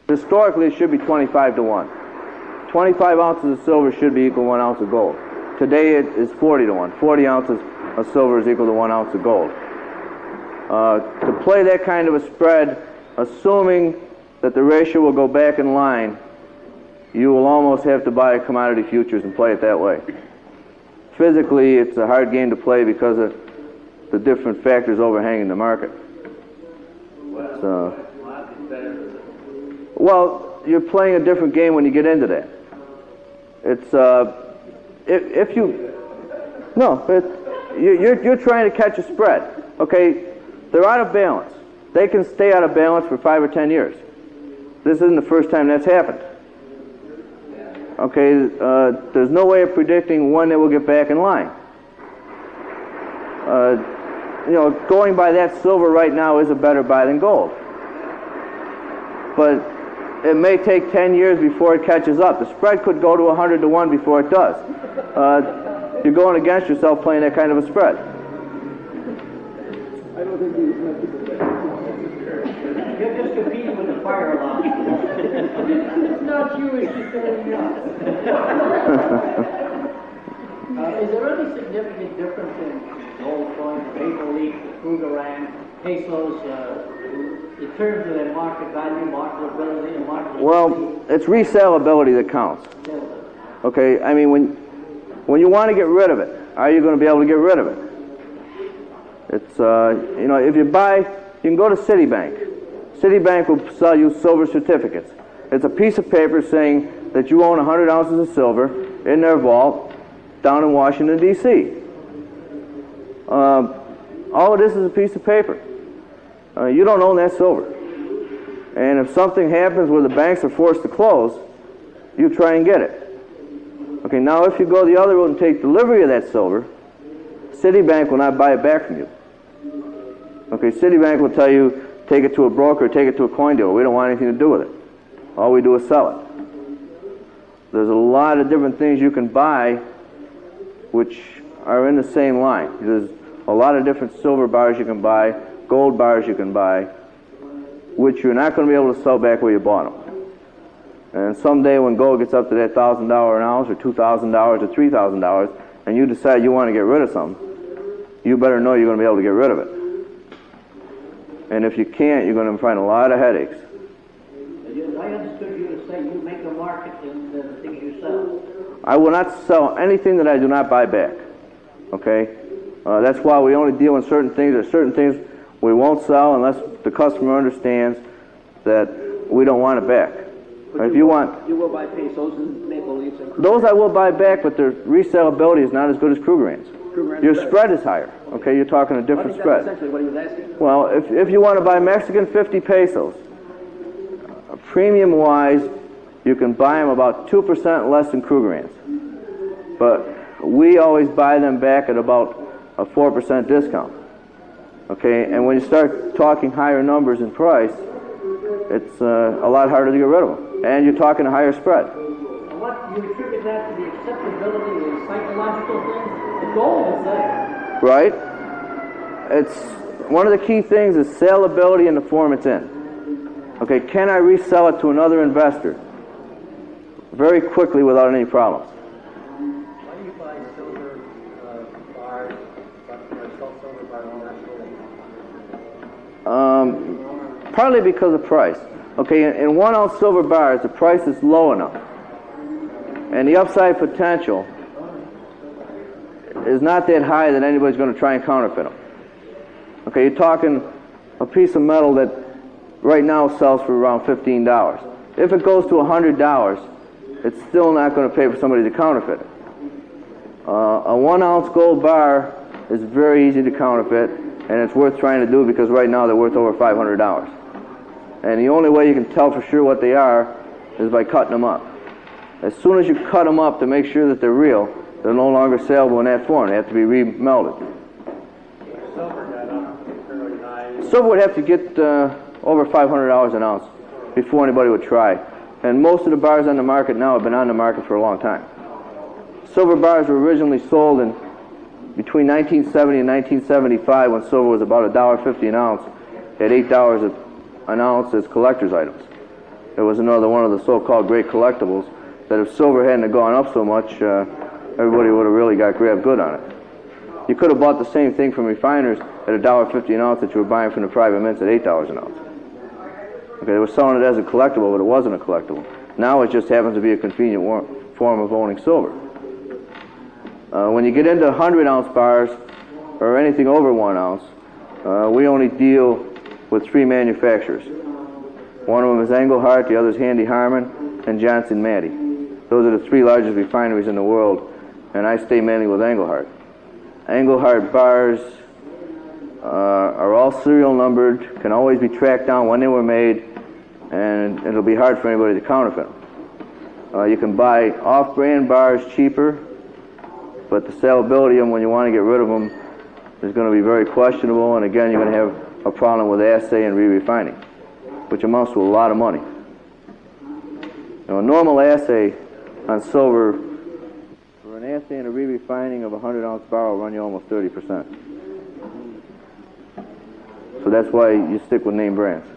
Historically, it should be 25 to 1. 25 ounces of silver should be equal to 1 ounce of gold. Today it is 40 to 1. 40 ounces of silver is equal to 1 ounce of gold. To play that kind of a spread, assuming that the ratio will go back in line, you will almost have to buy commodity futures and play it that way. Physically, it's a hard game to play because of the different factors overhanging the market. So, well, you're playing a different game when you get into that. It's if you no, you're trying to catch a spread. Okay, they're out of balance. They can stay out of balance for 5 or 10 years. This isn't the first time that's happened. Okay, there's no way of predicting when they will get back in line. You know, going by that silver right now is a better buy than gold. But it may take 10 years before it catches up. The spread could go to 100 to 1 before it does. You're going against yourself playing that kind of a spread. I don't think you're just competing with the fire alarm. It's not you, it's just everything else. Is there any significant difference in gold coins, maple leaf, Krugerrand, pesos, in terms of their market value, marketability, and marketability? Well, it's resellability that counts. Okay, I mean, when you want to get rid of it, are you going to be able to get rid of it? It's, you know, if you buy, you can go to Citibank. Citibank will sell you silver certificates. It's a piece of paper saying that you own 100 ounces of silver in their vault down in Washington, D.C. All it is a piece of paper. You don't own that silver. And if something happens where the banks are forced to close, you try and get it. Okay, now if you go the other route and take delivery of that silver, Citibank will not buy it back from you. Okay, Citibank will tell you, take it to a broker, take it to a coin dealer. We don't want anything to do with it. All we do is sell it. There's a lot of different things you can buy which are in the same line. There's a lot of different silver bars you can buy, gold bars you can buy, which you're not going to be able to sell back where you bought them. And someday when gold gets up to that $1,000 an ounce or $2,000 or $3,000 and you decide you want to get rid of something, you better know you're going to be able to get rid of it. And if you can't, you're going to find a lot of headaches. I understood you to say you make a market in the things you sell. I will not sell anything that I do not buy back. Okay? That's why we only deal in certain things. There's certain things we won't sell unless the customer understands that we don't want it back. If you want, you will buy pesos and maple leaves and those I will buy back, but their resellability is not as good as Krugerrand's. Your spread is higher. Okay, you're talking a different spread. That's essentially what he was asking. Well, if you want to buy Mexican 50 pesos, premium-wise, you can buy them about 2% less than Krugerrand's. But we always buy them back at about a 4% discount. Okay, and when you start talking higher numbers in price, it's a lot harder to get rid of them. And you're talking a higher spread. What you attribute that to the acceptability of psychological things? The gold is there. Right? It's one of the key things is saleability in the form it's in. Okay, can I resell it to another investor very quickly without any problems? Why do you buy silver bars, but sell silver bars naturally? Partly because of price. Okay, in 1 ounce silver bars, the price is low enough, and the upside potential is not that high that anybody's going to try and counterfeit them. Okay, you're talking a piece of metal that right now sells for around $15. If it goes to $100, it's still not going to pay for somebody to counterfeit it. A 1 ounce gold bar is very easy to counterfeit, and it's worth trying to do because right now they're worth over $500. And the only way you can tell for sure what they are is by cutting them up. As soon as you cut them up to make sure that they're real, they're no longer saleable in that form. They have to be remelted. Silver got up fairly high. Silver would have to get over $500 an ounce before anybody would try. And most of the bars on the market now have been on the market for a long time. Silver bars were originally sold in between 1970 and 1975 when silver was about $1.50 an ounce at $8 an ounce as collector's items. it was another one of the so-called great collectibles, that if silver hadn't gone up so much, everybody would have really got grabbed good on it. You could have bought the same thing from refiners at $1.50 an ounce that you were buying from the private mints at $8 an ounce. Okay, they were selling it as a collectible, but it wasn't a collectible. Now it just happens to be a convenient form of owning silver. When you get into 100-ounce bars, or anything over 1 ounce, we only deal with 3 manufacturers. One of them is Engelhart, the other is Handy Harman, and Johnson Matthey. Those are the 3 largest refineries in the world, and I stay mainly with Engelhart. Engelhart bars are all serial numbered, can always be tracked down when they were made, and it'll be hard for anybody to counterfeit them. You can buy off-brand bars cheaper, but the salability of them, when you want to get rid of them, is going to be very questionable, and again, you're going to have a problem with assay and re-refining, which amounts to a lot of money. A normal assay on silver, for an assay and a re-refining of a 100-ounce bar will run you almost 30%. So that's why you stick with name brands.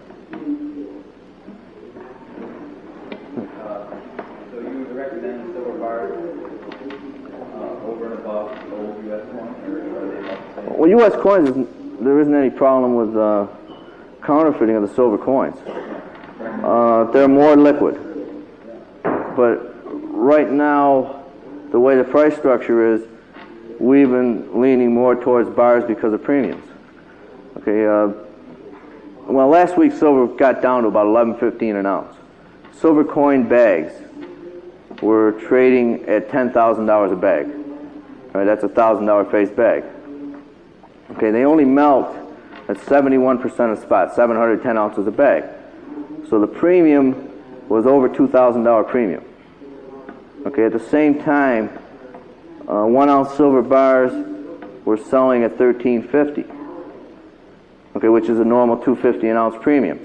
So you would recommend silver bars over and above old U.S. coins, or are they about the same? Well, U.S. coins, there isn't any problem with counterfeiting of the silver coins. They're more liquid. But right now, the way the price structure is, we've been leaning more towards bars because of premiums. Okay, well, last week silver got down to about $11.15 an ounce. Silver coin bags were trading at $10,000 a bag. All right, that's a $1,000 face bag. Okay, they only melt at 71% of spot, 710 ounces a bag. So the premium was over $2,000 premium. Okay, at the same time, 1 ounce silver bars were selling at $13.50. Okay, which is a normal $2.50 an ounce premium.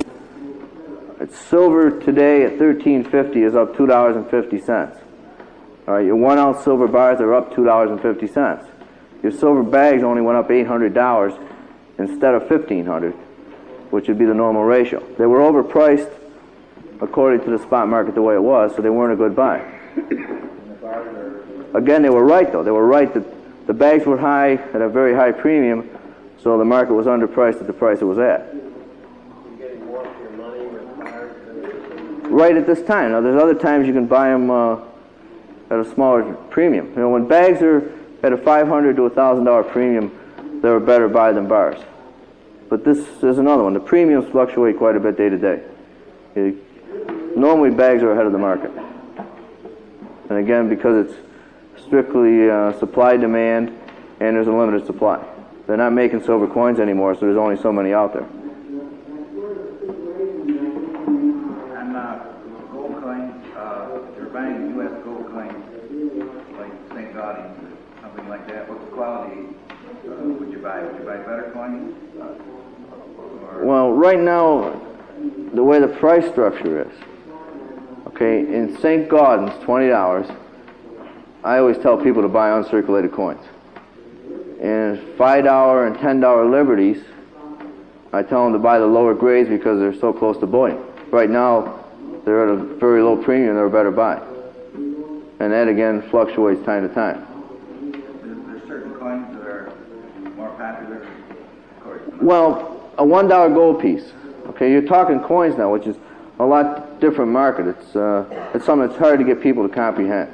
Silver today at $13.50 is up $2.50. All right, your 1 ounce silver bars are up $2.50. Your silver bags only went up $800 instead of $1,500, which would be the normal ratio. They were overpriced according to the spot market the way it was, so they weren't a good buy. Again, they were right though. They were right that the bags were high at a very high premium, so the market was underpriced at the price it was at. You're getting more for your money with bars than Right at this time. Now, there's other times you can buy them at a smaller premium. You know, when bags are at a $500 to $1,000 premium, they're a better buy than bars. But this is another one. The premiums fluctuate quite a bit day to day. Normally, bags are ahead of the market. And again, because it's strictly supply-demand, and there's a limited supply. They're not making silver coins anymore, so there's only so many out there. And gold coins, if you're buying U.S. gold coins, like St. Gaudens or something like that, what quality would you buy? Would you buy better coins? Well, right now, the way the price structure is, okay, in St. Gaudens, $20, I always tell people to buy uncirculated coins. And $5 and $10 liberties, I tell them to buy the lower grades because they're so close to bullion. Right now, they're at a very low premium, they're a better buy. And that, again, fluctuates time to time. There's certain coins that are more popular, of course. Well, a $1 gold piece. Okay, you're talking coins now, which is a lot different market. It's something that's hard to get people to comprehend.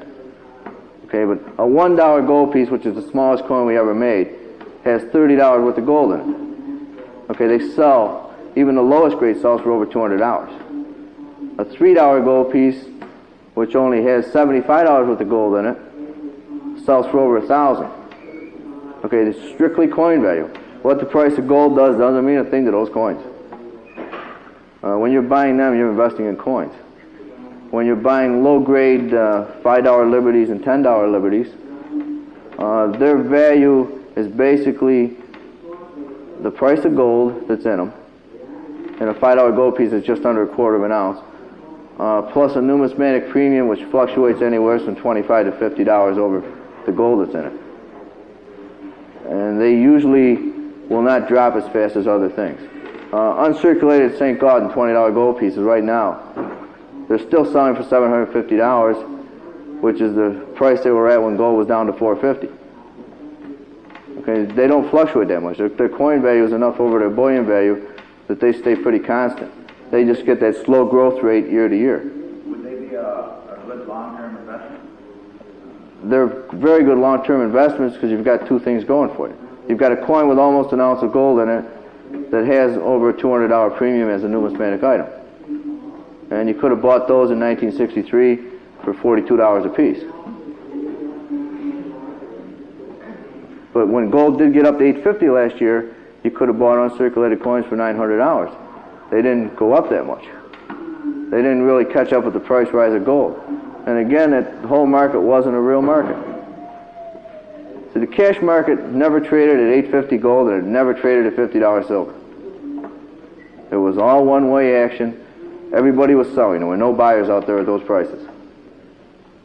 Okay, but a $1 gold piece, which is the smallest coin we ever made, has $30 worth of gold in it. Okay, they sell, even the lowest grade sells for over $200. A $3 gold piece, which only has $75 worth of gold in it, sells for over $1,000. Okay, it's strictly coin value. What the price of gold does doesn't mean a thing to those coins. When you're buying them, you're investing in coins. When you're buying low-grade $5 liberties and $10 liberties, their value is basically the price of gold that's in them, and a $5 gold piece is just under a quarter of an ounce, plus a numismatic premium which fluctuates anywhere from $25 to $50 over the gold that's in it. And they usually will not drop as fast as other things. Uncirculated St. Gaudens $20 gold pieces right now they're still selling for $750, which is the price they were at when gold was down to $450. Okay, they don't fluctuate that much. Their coin value is enough over their bullion value that they stay pretty constant. They just get that slow growth rate year to year. Would they be a good long-term investment? They're very good long-term investments because you've got two things going for you. You've got a coin with almost an ounce of gold in it that has over a $200 premium as a numismatic item. And you could have bought those in 1963 for $42 a piece. But when gold did get up to $850 last year, you could have bought uncirculated coins for $900. They didn't go up that much. They didn't really catch up with the price rise of gold. And again, that whole market wasn't a real market. So the cash market never traded at $850 gold, and it never traded at $50 silver. It was all one-way action. Everybody was selling. There were no buyers out there at those prices.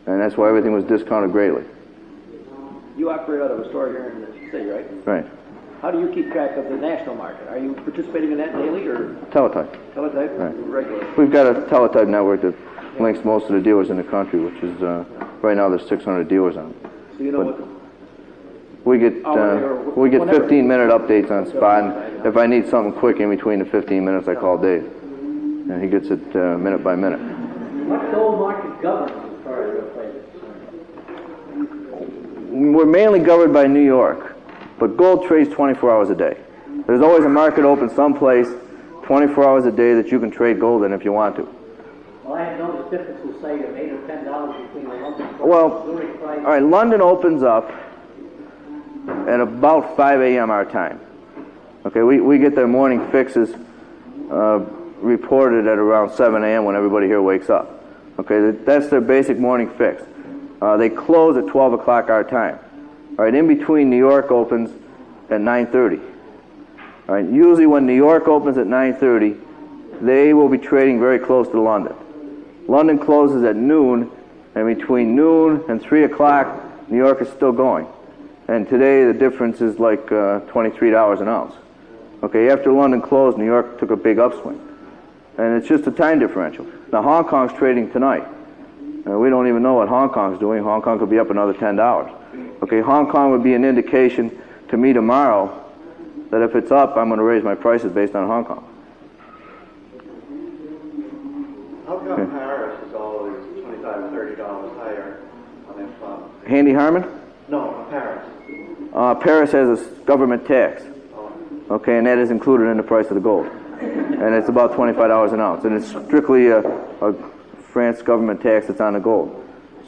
And that's why everything was discounted greatly. You operate out of a store here in the city, right? Right. How do you keep track of the national market? Are you participating in that daily or Teletype. teletype? Right. Regular. We've got a teletype network that links most of the dealers in the country, which is, right now there's 600 dealers on it. So you know what We get 15-minute updates on spot, and if I need something quick in between the 15 minutes, I call Dave, and he gets it minute by minute. What gold market governs as far as your place is concerned? We're mainly governed by New York, but gold trades 24 hours a day. There's always a market open someplace 24 hours a day that you can trade gold in if you want to. Well, I have noticed differences, say, of $8 or $10 between the London price Well, and the Zurich price. all right, London opens up at about 5 a.m. our time. Okay, we get their morning fixes reported at around 7 a.m. when everybody here wakes up. Okay, that's their basic morning fix. They close at 12 o'clock our time. All right, in between, New York opens at 9:30. All right, usually when New York opens at 9:30, they will be trading very close to London. London closes at noon, and between noon and 3 o'clock, New York is still going. And today the difference is like $23 an ounce. Okay, after London closed, New York took a big upswing. And it's just a time differential. Now Hong Kong's trading tonight. We don't even know what Hong Kong's doing. Hong Kong could be up another $10. Okay, Hong Kong would be an indication to me tomorrow that if it's up, I'm going to raise my prices based on Hong Kong. How come Paris is always $25 or $30 higher on their spot? Handy Harmon? No, Paris. Paris has a government tax. Okay, and that is included in the price of the gold. And it's about $25 an ounce. And it's strictly a France government tax that's on the gold.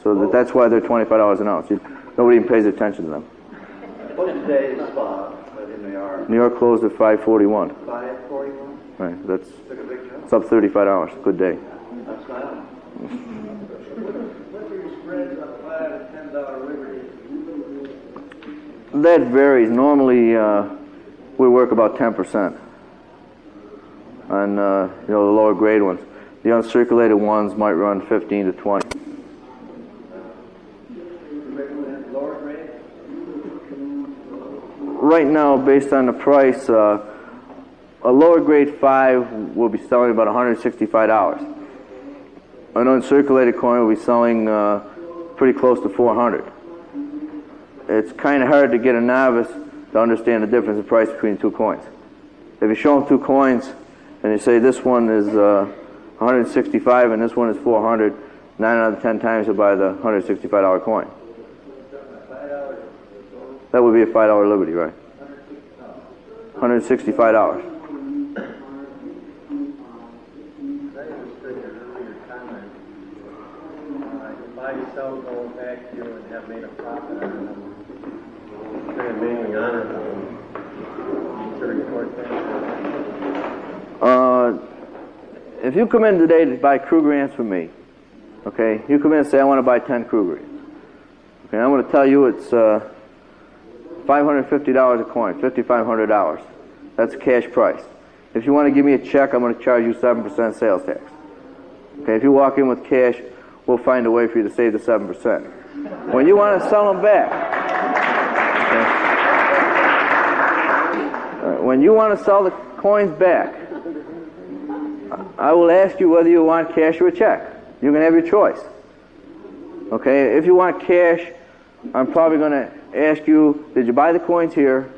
So that's why they're $25 an ounce. Nobody even pays attention to them. What's today's spot in New York? New York closed at 541. 541? Right, that's Took a big jump? it's up $35. Good day. That's not. What's your spreads on $5 and $10 Liberty? That varies. Normally, we work about 10% on the lower grade ones. The uncirculated ones might run 15 to 20. Lower grade? Right now, based on the price, a lower grade 5 will be selling about $165. An uncirculated coin will be selling pretty close to $400. It's kind of hard to get a novice to understand the difference in price between two coins. If you show them two coins and you say this one is $165 and this one is $400, 9 out of 10 times you'll buy the $165 coin. That would be a $5 Liberty, right? $165. Buy, sell gold back to you and have made a profit on them. They're mainly on it. To report that. If you come in today to buy Krugerrands from me, okay, you come in and say, I want to buy 10 Krugerrands. Okay, I'm going to tell you it's $550 a coin, $5,500. That's cash price. If you want to give me a check, I'm going to charge you 7% sales tax. Okay, if you walk in with cash, we'll find a way for you to save the 7%. When you want to sell them back, okay, when you want to sell the coins back, I will ask you whether you want cash or a check. You can have your choice. Okay, if you want cash, I'm probably going to ask you, did you buy the coins here?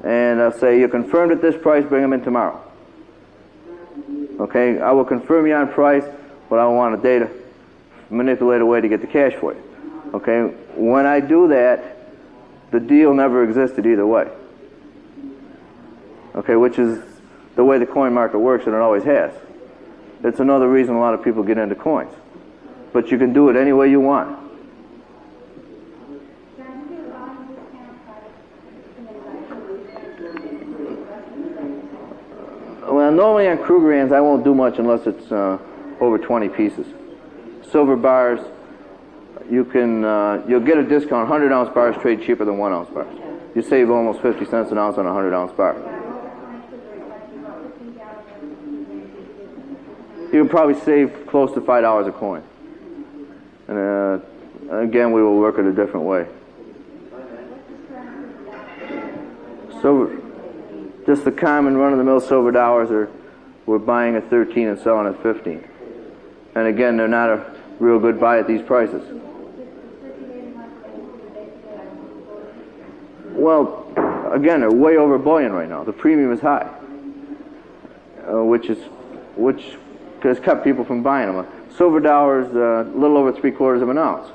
And I'll say, you confirmed at this price, bring them in tomorrow. Okay, I will confirm you on price, but I don't want a data manipulated way to get the cash for you. Okay, when I do that, the deal never existed either way. Okay, which is the way the coin market works, and it always has. It's another reason a lot of people get into coins. But you can do it any way you want. Well, normally on Krugerrands, I won't do much unless it's over 20 pieces. Silver bars, you'll get a discount. 100-ounce bars trade cheaper than 1-ounce bars. You save almost 50 cents an ounce on a 100-ounce bar. You can probably save close to $5 a coin. And again, we will work it a different way. So, just the common run-of-the-mill silver dollars we're buying at 13 and selling at 15. And again, they're not a real good buy at these prices. Well, again, they're way over bullion right now. The premium is high, which has kept people from buying them. Silver dollar's a little over 3/4 of an ounce.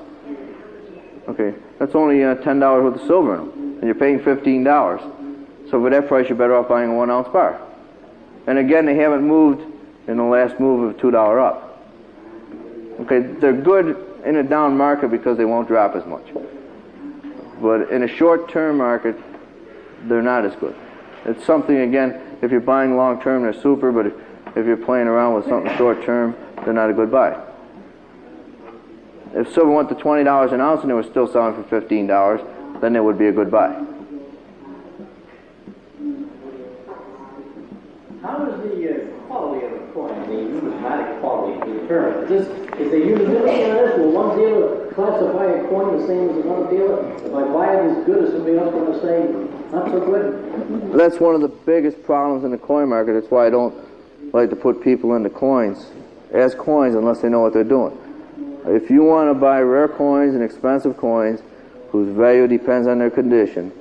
Okay, that's only $10 worth of silver in them, and you're paying $15. So for that price, you're better off buying a 1-ounce bar. And again, they haven't moved in the last move of $2 up. Okay, they're good in a down market because they won't drop as much. But in a short-term market, they're not as good. It's something, again, if you're buying long-term, they're super, but if you're playing around with something short-term, they're not a good buy. If silver went to $20 an ounce and they were still selling for $15, then it would be a good buy. How is the quality of the coin, the numismatic quality determined? Is there unanimity on this? Will one dealer classify a coin the same as another dealer? If I buy it as good, is somebody else going to say not so good? That's one of the biggest problems in the coin market. That's why I don't like to put people into coins as coins unless they know what they're doing. If you want to buy rare coins and expensive coins whose value depends on their condition,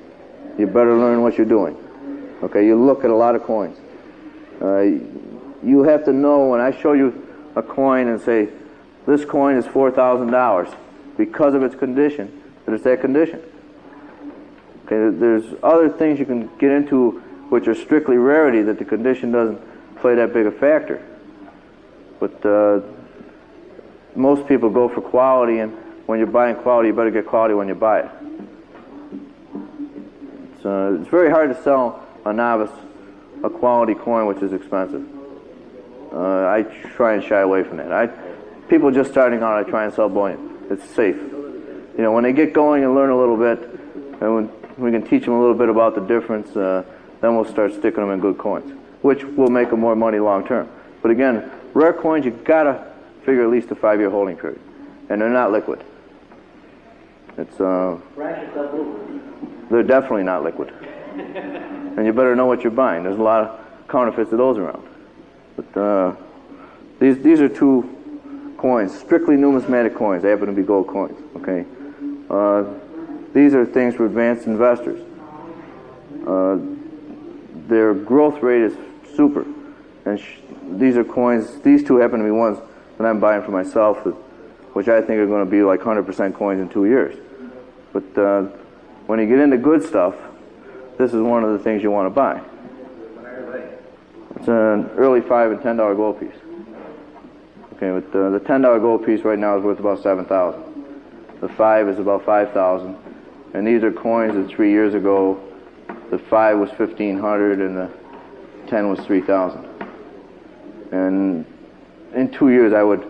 you better learn what you're doing. Okay, you look at a lot of coins. You have to know when I show you a coin and say, this coin is $4,000 because of its condition, that it's that condition. Okay, there's other things you can get into which are strictly rarity that the condition doesn't play that big a factor. But most people go for quality, and when you're buying quality, you better get quality when you buy it. It's very hard to sell a novice a quality coin which is expensive. I try and shy away from that. People just starting out, I try and sell bullion. It's safe. You know, when they get going and learn a little bit, and when we can teach them a little bit about the difference, then we'll start sticking them in good coins, which will make them more money long term. But again, rare coins, you gotta figure at least a 5-year holding period, and they're not liquid. It's they're definitely not liquid. And you better know what you're buying. There's a lot of counterfeits of those around. But these are two coins, strictly numismatic coins. They happen to be gold coins. Okay, these are things for advanced investors. Their growth rate is super, and these are coins. These two happen to be ones that I'm buying for myself, which I think are going to be like 100% coins in 2 years. But when you get into good stuff, this is one of the things you want to buy. It's an early $5 and $10 gold piece. Okay, but the $10 gold piece right now is worth about $7,000. The 5 is about $5,000, and these are coins that 3 years ago, the 5 was $1,500 and the 10 was $3,000. And in 2 years, I would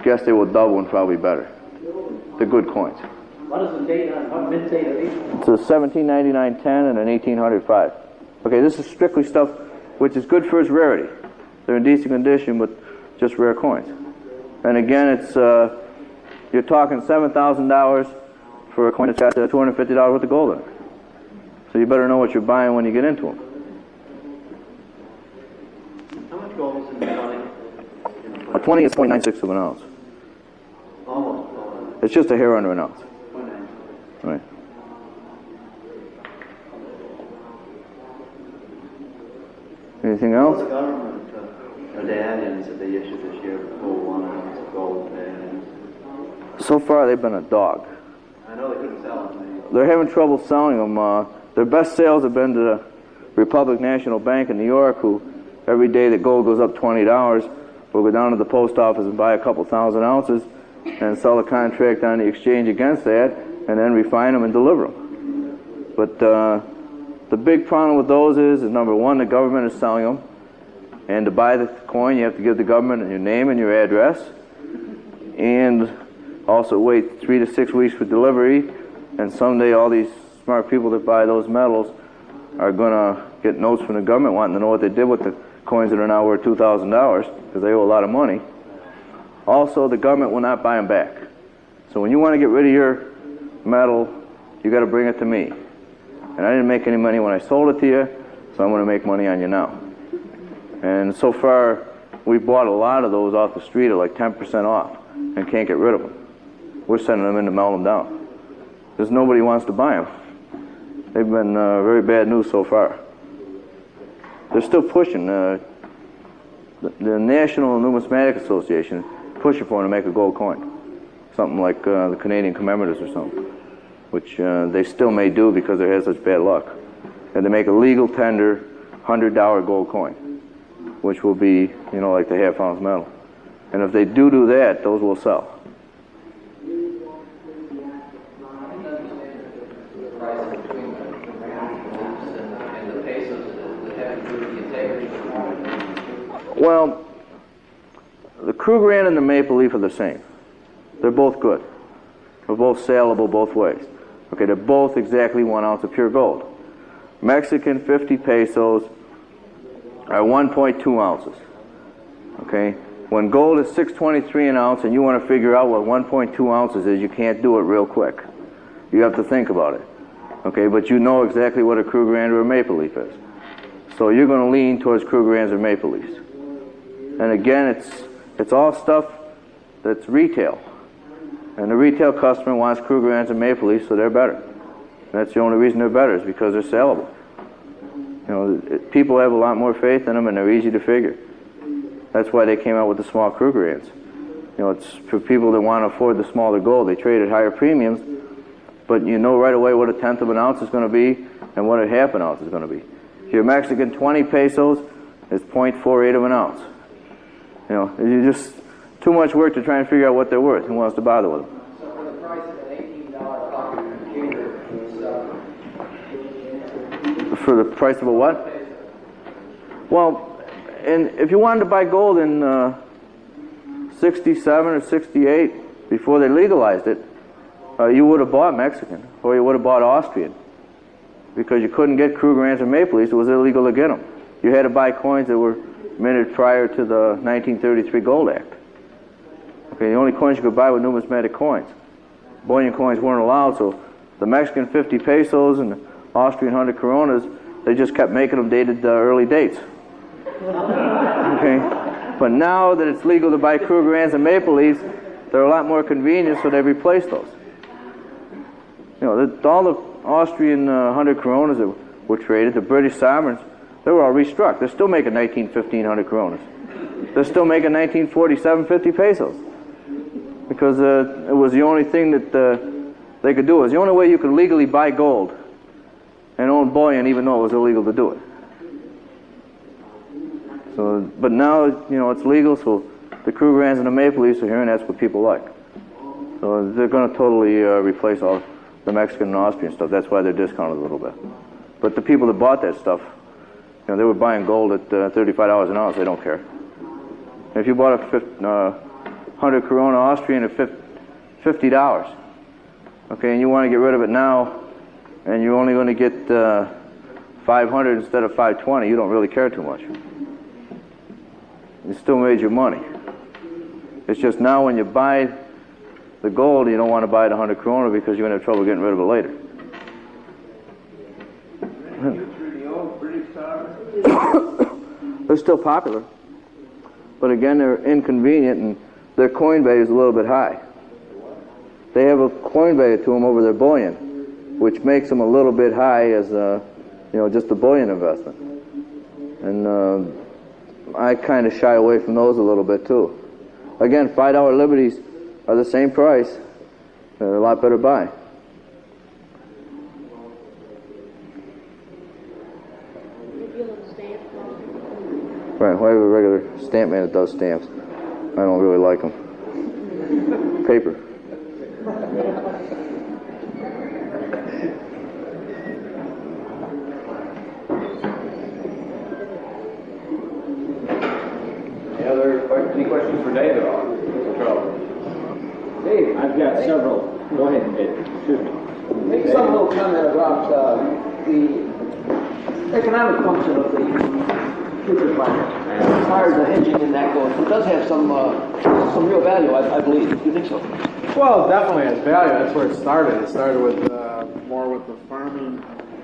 guess they will double and probably better. They're good coins. What is the date on, what mint date are these? It's a 1799 10 and an 1800 5. Okay, this is strictly stuff which is good for its rarity. They're in decent condition, but just rare coins. And again, it's you're talking $7,000 for a coin that's got $250 worth of gold in it. So you better know what you're buying when you get into them. How much gold is in the coin? 20 is 0.96 of an ounce. Almost. It's just a hair under an ounce. Right. Anything else? The government medallions that they issued this year, the full 1 ounce of gold medallions. So far, they've been a dog. I know they couldn't sell them. They're having trouble selling them. Their best sales have been to the Republic National Bank in New York, who every day that gold goes up $20, will go down to the post office and buy a couple thousand ounces and sell a contract on the exchange against that, and then refine them and deliver them. But the big problem with those is number one, the government is selling them, and to buy the coin, you have to give the government your name and your address, and also wait 3 to 6 weeks for delivery. And someday all these smart people that buy those metals are going to get notes from the government wanting to know what they did with the coins that are now worth $2,000 because they owe a lot of money. Also, the government will not buy them back. So when you want to get rid of your metal, you got to bring it to me. And I didn't make any money when I sold it to you, so I'm going to make money on you now. And so far, we bought a lot of those off the street at like 10% off and can't get rid of them. We're sending them in to melt them down because nobody wants to buy them. They've been very bad news so far. They're still pushing. The National Numismatic Association pushing for them to make a gold coin, something like the Canadian commemoratives or something, which they still may do because they had such bad luck. And they make a legal tender $100 gold coin, which will be, you know, like the half-ounce metal. And if they do that, those will sell. Well, the Krugerrand and the Maple Leaf are the same. They're both good. They're both saleable both ways. Okay, they're both exactly 1 ounce of pure gold. Mexican 50 pesos are 1.2 ounces. Okay, when gold is $6.23 an ounce and you want to figure out what 1.2 ounces is, you can't do it real quick. You have to think about it. Okay, but you know exactly what a Krugerrand or a Maple Leaf is. So you're going to lean towards Krugerrands or Maple Leafs. And again, it's all stuff that's retail. And the retail customer wants Krugerrands and Maple Leafs, so they're better. And that's the only reason they're better is because they're saleable. You know, people have a lot more faith in them, and they're easy to figure. That's why they came out with the small Krugerrands. You know, it's for people that want to afford the smaller gold. They trade at higher premiums, but you know right away what a tenth of an ounce is going to be and what a half an ounce is going to be. Your Mexican 20 pesos is 0.48 of an ounce. You know, you just too much work to try and figure out what they're worth. Who wants to bother with them? So for the price of an $18 copy computer, For the price of a what? Well, and if you wanted to buy gold in 67 or 68 before they legalized it, you would have bought Mexican or you would have bought Austrian. Because you couldn't get Krugerrands or Maple Leafs, it was illegal to get them. You had to buy coins that were minted prior to the 1933 Gold Act. Okay, the only coins you could buy were numismatic coins. Bullion coins weren't allowed, so the Mexican 50 pesos and the Austrian 100 coronas, they just kept making them dated early dates. Okay, but now that it's legal to buy Krugerrands and Maple Leafs, they're a lot more convenient, so they replaced those. You know, all the Austrian 100 coronas that were traded, the British sovereigns, they were all restruck. They're still making 1500 coronas. They're still making 1947 50 pesos. Because it was the only thing that they could do. It was the only way you could legally buy gold and own bullion even though it was illegal to do it. So, but now, you know, it's legal, so the Krugerrands and the Maple Leafs are here, and that's what people like. So they're going to totally replace all the Mexican and Austrian stuff. That's why they're discounted a little bit. But the people that bought that stuff, you know, they were buying gold at $35 an ounce. They don't care. If you bought a 100 Corona Austrian at $50, okay, and you want to get rid of it now, and you're only going to get 500 instead of 520, you don't really care too much. You still made your money. It's just now when you buy the gold, you don't want to buy it 100 Corona because you're going to have trouble getting rid of it later. The old British sovereigns? They're still popular. but again, they're inconvenient and their coin value is a little bit high. They have a coin value to them over their bullion, which makes them a little bit high as just a bullion investment. And I kind of shy away from those a little bit too. Again, $5 Liberties are the same price. They're a lot better buy. Right, well, I have a regular stamp man that does stamps. I don't really like them. Paper. Any questions for Dave at all? Dave, I've got several. Go ahead, Dave. Excuse me. Make some little comment about the economic function of the futures market. As far as the hedging and that goes, it does have some real value, I believe. Do you think so? Well, it definitely has value. That's where it started. It started with more with the farming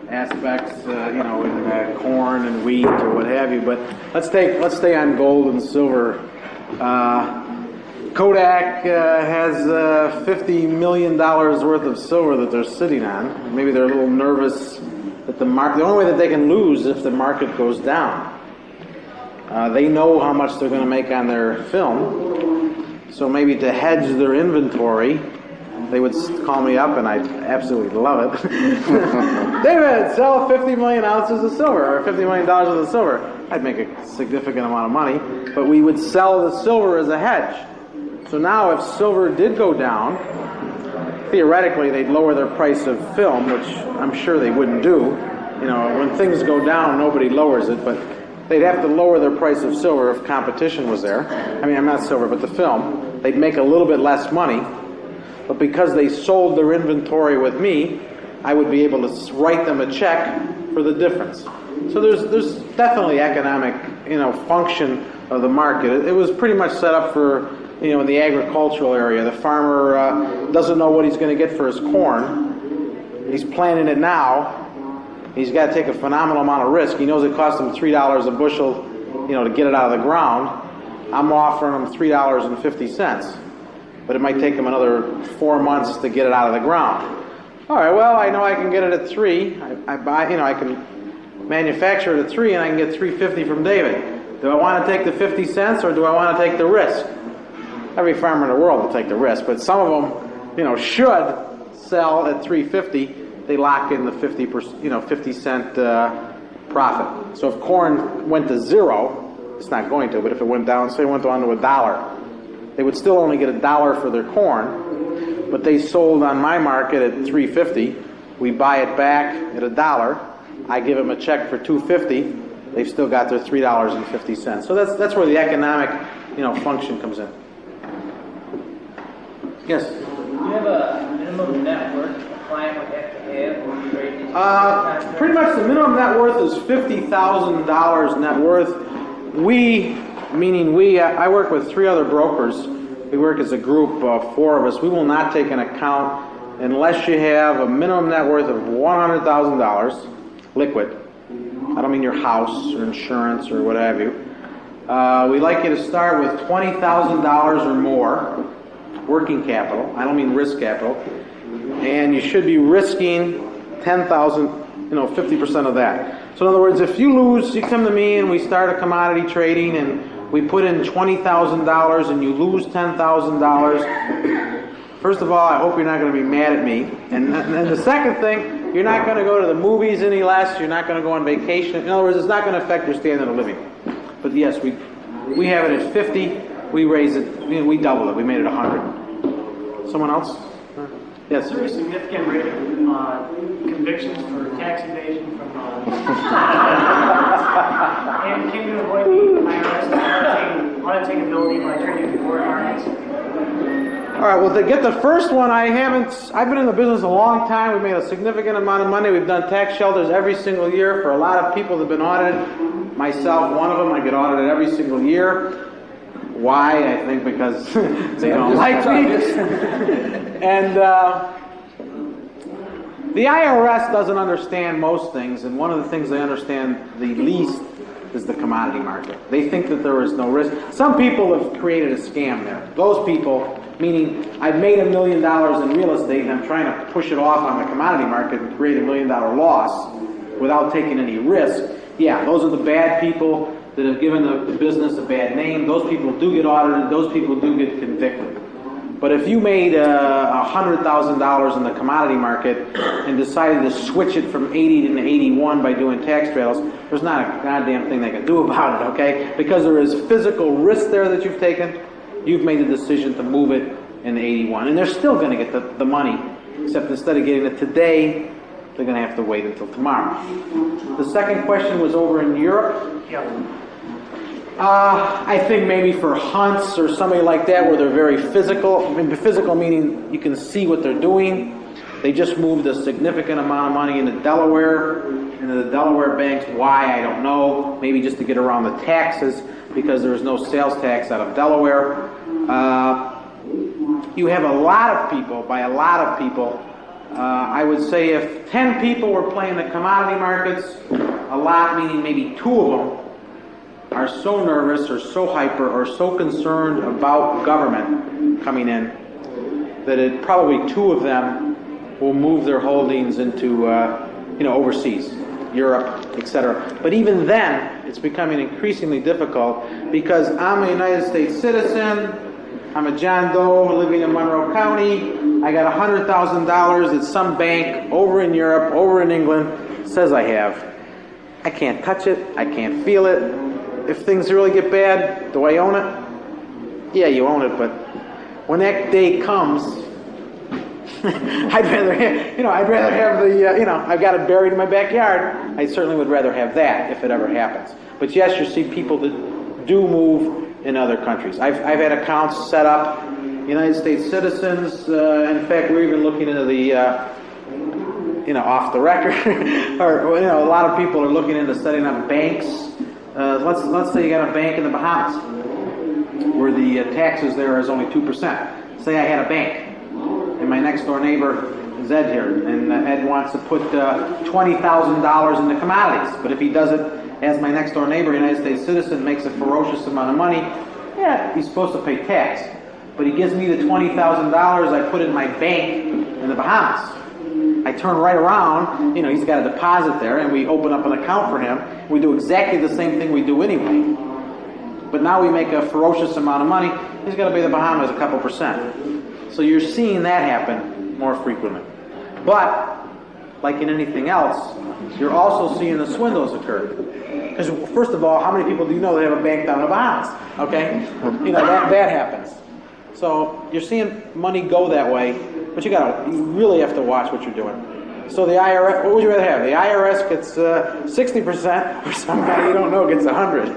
aspects, in corn and wheat or what have you. But let's stay on gold and silver. Kodak has $50 million worth of silver that they're sitting on. Maybe they're a little nervous that the only way that they can lose is if the market goes down. They know how much they're going to make on their film, so maybe to hedge their inventory, they would call me up, and I'd absolutely love it. David, sell 50 million ounces of silver, or $50 million of the silver. I'd make a significant amount of money, but we would sell the silver as a hedge. So now if silver did go down, theoretically they'd lower their price of film, which I'm sure they wouldn't do. When things go down, nobody lowers it, but they'd have to lower their price of silver if competition was there. I mean, I'm not silver, but the film. They'd make a little bit less money, but because they sold their inventory with me, I would be able to write them a check for the difference. So there's definitely economic, function of the market. It was pretty much set up for, in the agricultural area. The farmer doesn't know what he's going to get for his corn. He's planting it now. He's got to take a phenomenal amount of risk. He knows it costs him $3 a bushel, to get it out of the ground. I'm offering him $3.50, but it might take him another 4 months to get it out of the ground. All right, well, I know I can get it at $3. I buy, I can manufacture it at $3, and I can get $3.50 from David. Do I want to take the 50 cents, or do I want to take the risk? Every farmer in the world will take the risk, but some of them, should sell at $3.50. They lock in the 50 cent profit. So if corn went to zero, it's not going to, but if it went down, say it went down to $1, they would still only get $1 for their corn, but they sold on my market at $3.50. We buy it back at $1. I give them a check for $2.50. They've still got their $3.50. So that's where the economic, function comes in. Yes. Do you have a minimum net worth a client would have to have when you trade these? Pretty much the minimum net worth is $50,000 net worth. I work with 3 other brokers. We work as a group, 4 of us. We will not take an account unless you have a minimum net worth of $100,000 liquid. I don't mean your house or insurance or what have you. We like you to start with $20,000 or more working capital. I don't mean risk capital. And you should be risking $10,000, 50% of that. So in other words, if you lose, you come to me and we start a commodity trading and we put in $20,000 and you lose $10,000, first of all, I hope you're not going to be mad at me. And the second thing, you're not going to go to the movies any less. You're not going to go on vacation. In other words, it's not going to affect your standard of living. But yes, we have it at 50. We raise it. We double it. We made it 100. Someone else? Yes. Is there a significant rate of convictions for tax evasion from and can you avoid the IRS auditability by trading foreign markets? All right, well, to get the first one, I've been in the business a long time. We've made a significant amount of money. We've done tax shelters every single year for a lot of people that have been audited. Myself, one of them, I get audited every single year. Why? I think because they don't like me. And the IRS doesn't understand most things, and one of the things they understand the least is the commodity market. They think that there is no risk. Some people have created a scam there. Those people, meaning I've made $1 million in real estate and I'm trying to push it off on the commodity market and create $1 million loss without taking any risk. Yeah, those are the bad people that have given the business a bad name. Those people do get audited. Those people do get convicted. But if you made $100,000 in the commodity market and decided to switch it from 80 to 81 by doing tax trails, there's not a goddamn thing they can do about it, okay? Because there is physical risk there that you've taken, you've made the decision to move it in 81. And they're still going to get the money, except instead of getting it today, they're going to have to wait until tomorrow. The second question was over in Europe. Yeah. I think maybe for hunts or somebody like that where they're very physical. I mean, physical meaning you can see what they're doing. They just moved a significant amount of money into Delaware, into the Delaware banks. Why, I don't know. Maybe just to get around the taxes because there is no sales tax out of Delaware. You have a lot of people, by a lot of people, I would say if 10 people were playing the commodity markets, a lot meaning maybe 2 of them are so nervous or so hyper or so concerned about government coming in that probably 2 of them will move their holdings into overseas, Europe, etc. But even then, it's becoming increasingly difficult because I'm a United States citizen, I'm a John Doe living in Monroe County, I got $100,000 that some bank over in Europe, over in England, says I have. I can't touch it, I can't feel it. If things really get bad, do I own it? Yeah, you own it, but when that day comes, I'd rather have I've got it buried in my backyard. I certainly would rather have that if it ever happens. But yes, you see people that do move in other countries. I've had accounts set up, United States citizens. In fact, we're even looking into the, off the record, or a lot of people are looking into setting up banks. Let's say you got a bank in the Bahamas where the taxes there is only 2%. Say I had a bank, and my next door neighbor is Ed here, and Ed wants to put $20,000 into commodities. But if he does it as my next door neighbor, United States citizen, makes a ferocious amount of money, yeah, he's supposed to pay tax. But he gives me the $20,000 I put in my bank in the Bahamas. I turn right around, he's got a deposit there, and we open up an account for him. We do exactly the same thing we do anyway. But now we make a ferocious amount of money. He's got to pay the Bahamas a couple percent. So you're seeing that happen more frequently. But, like in anything else, you're also seeing the swindles occur. Because, first of all, how many people do you know that have a bank down in the Bahamas? Okay? That happens. So you're seeing money go that way, but you really have to watch what you're doing. So the IRS, what would you rather have? The IRS gets 60%, or some guy you don't know gets 100.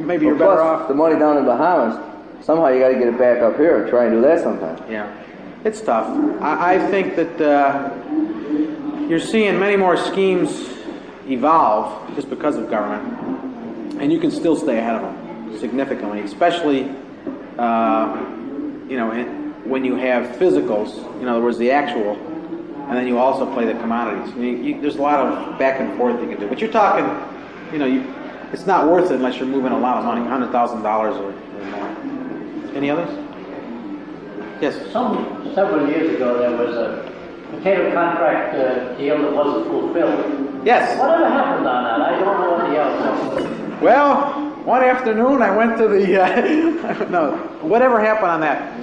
Maybe you're better off. The money down in the Bahamas, somehow you got to get it back up here and try and do that sometime. Yeah, it's tough. I think that you're seeing many more schemes evolve just because of government, and you can still stay ahead of them significantly, especially when you have physicals, in other words, the actual, and then you also play the commodities. There's a lot of back and forth you can do. But you're talking, it's not worth it unless you're moving a lot of money, $100,000 or more. Any others? Yes? Several years ago, there was a potato contract deal that wasn't fulfilled. Yes. Whatever happened on that? I don't know what the outcome. Well, one afternoon I went to the, whatever happened on that.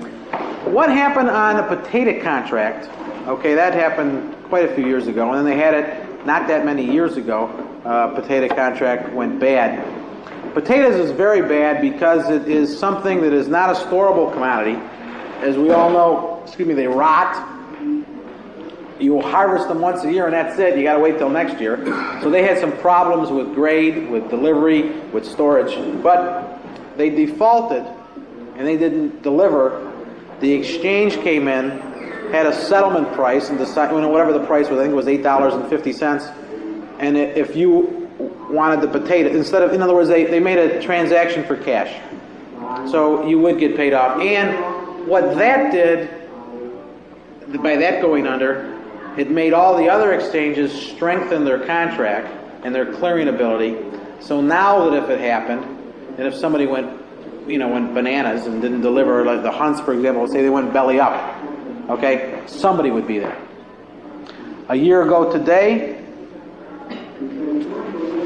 What happened on a potato contract, okay, that happened quite a few years ago, and then they had it not that many years ago, potato contract went bad. Potatoes is very bad because it is something that is not a storable commodity. As we all know, they rot. You will harvest them once a year and that's it. You got to wait till next year. So they had some problems with grade, with delivery, with storage. But they defaulted and they didn't deliver. The exchange came in, had a settlement price, and decided, whatever the price was, I think it was $8.50. And if you wanted the potato, in other words, they made a transaction for cash. So you would get paid off. And what that did, by that going under, it made all the other exchanges strengthen their contract, and their clearing ability. So now that if it happened, and if somebody went bananas and didn't deliver, like the Hunts, for example, say they went belly up, okay, somebody would be there. A year ago today,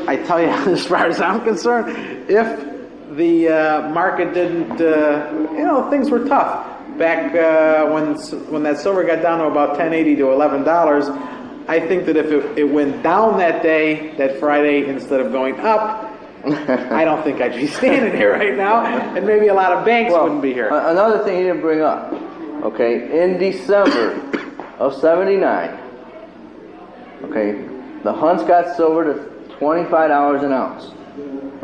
I tell you, as far as I'm concerned, if the market didn't, things were tough. Back when that silver got down to about $10.80 to $11, I think that if it went down that day, that Friday, instead of going up, I don't think I'd be standing here right now, and maybe a lot of banks wouldn't be here. Another thing you didn't bring up, okay, in December of '79, okay, the Hunts got silver to $25 an ounce.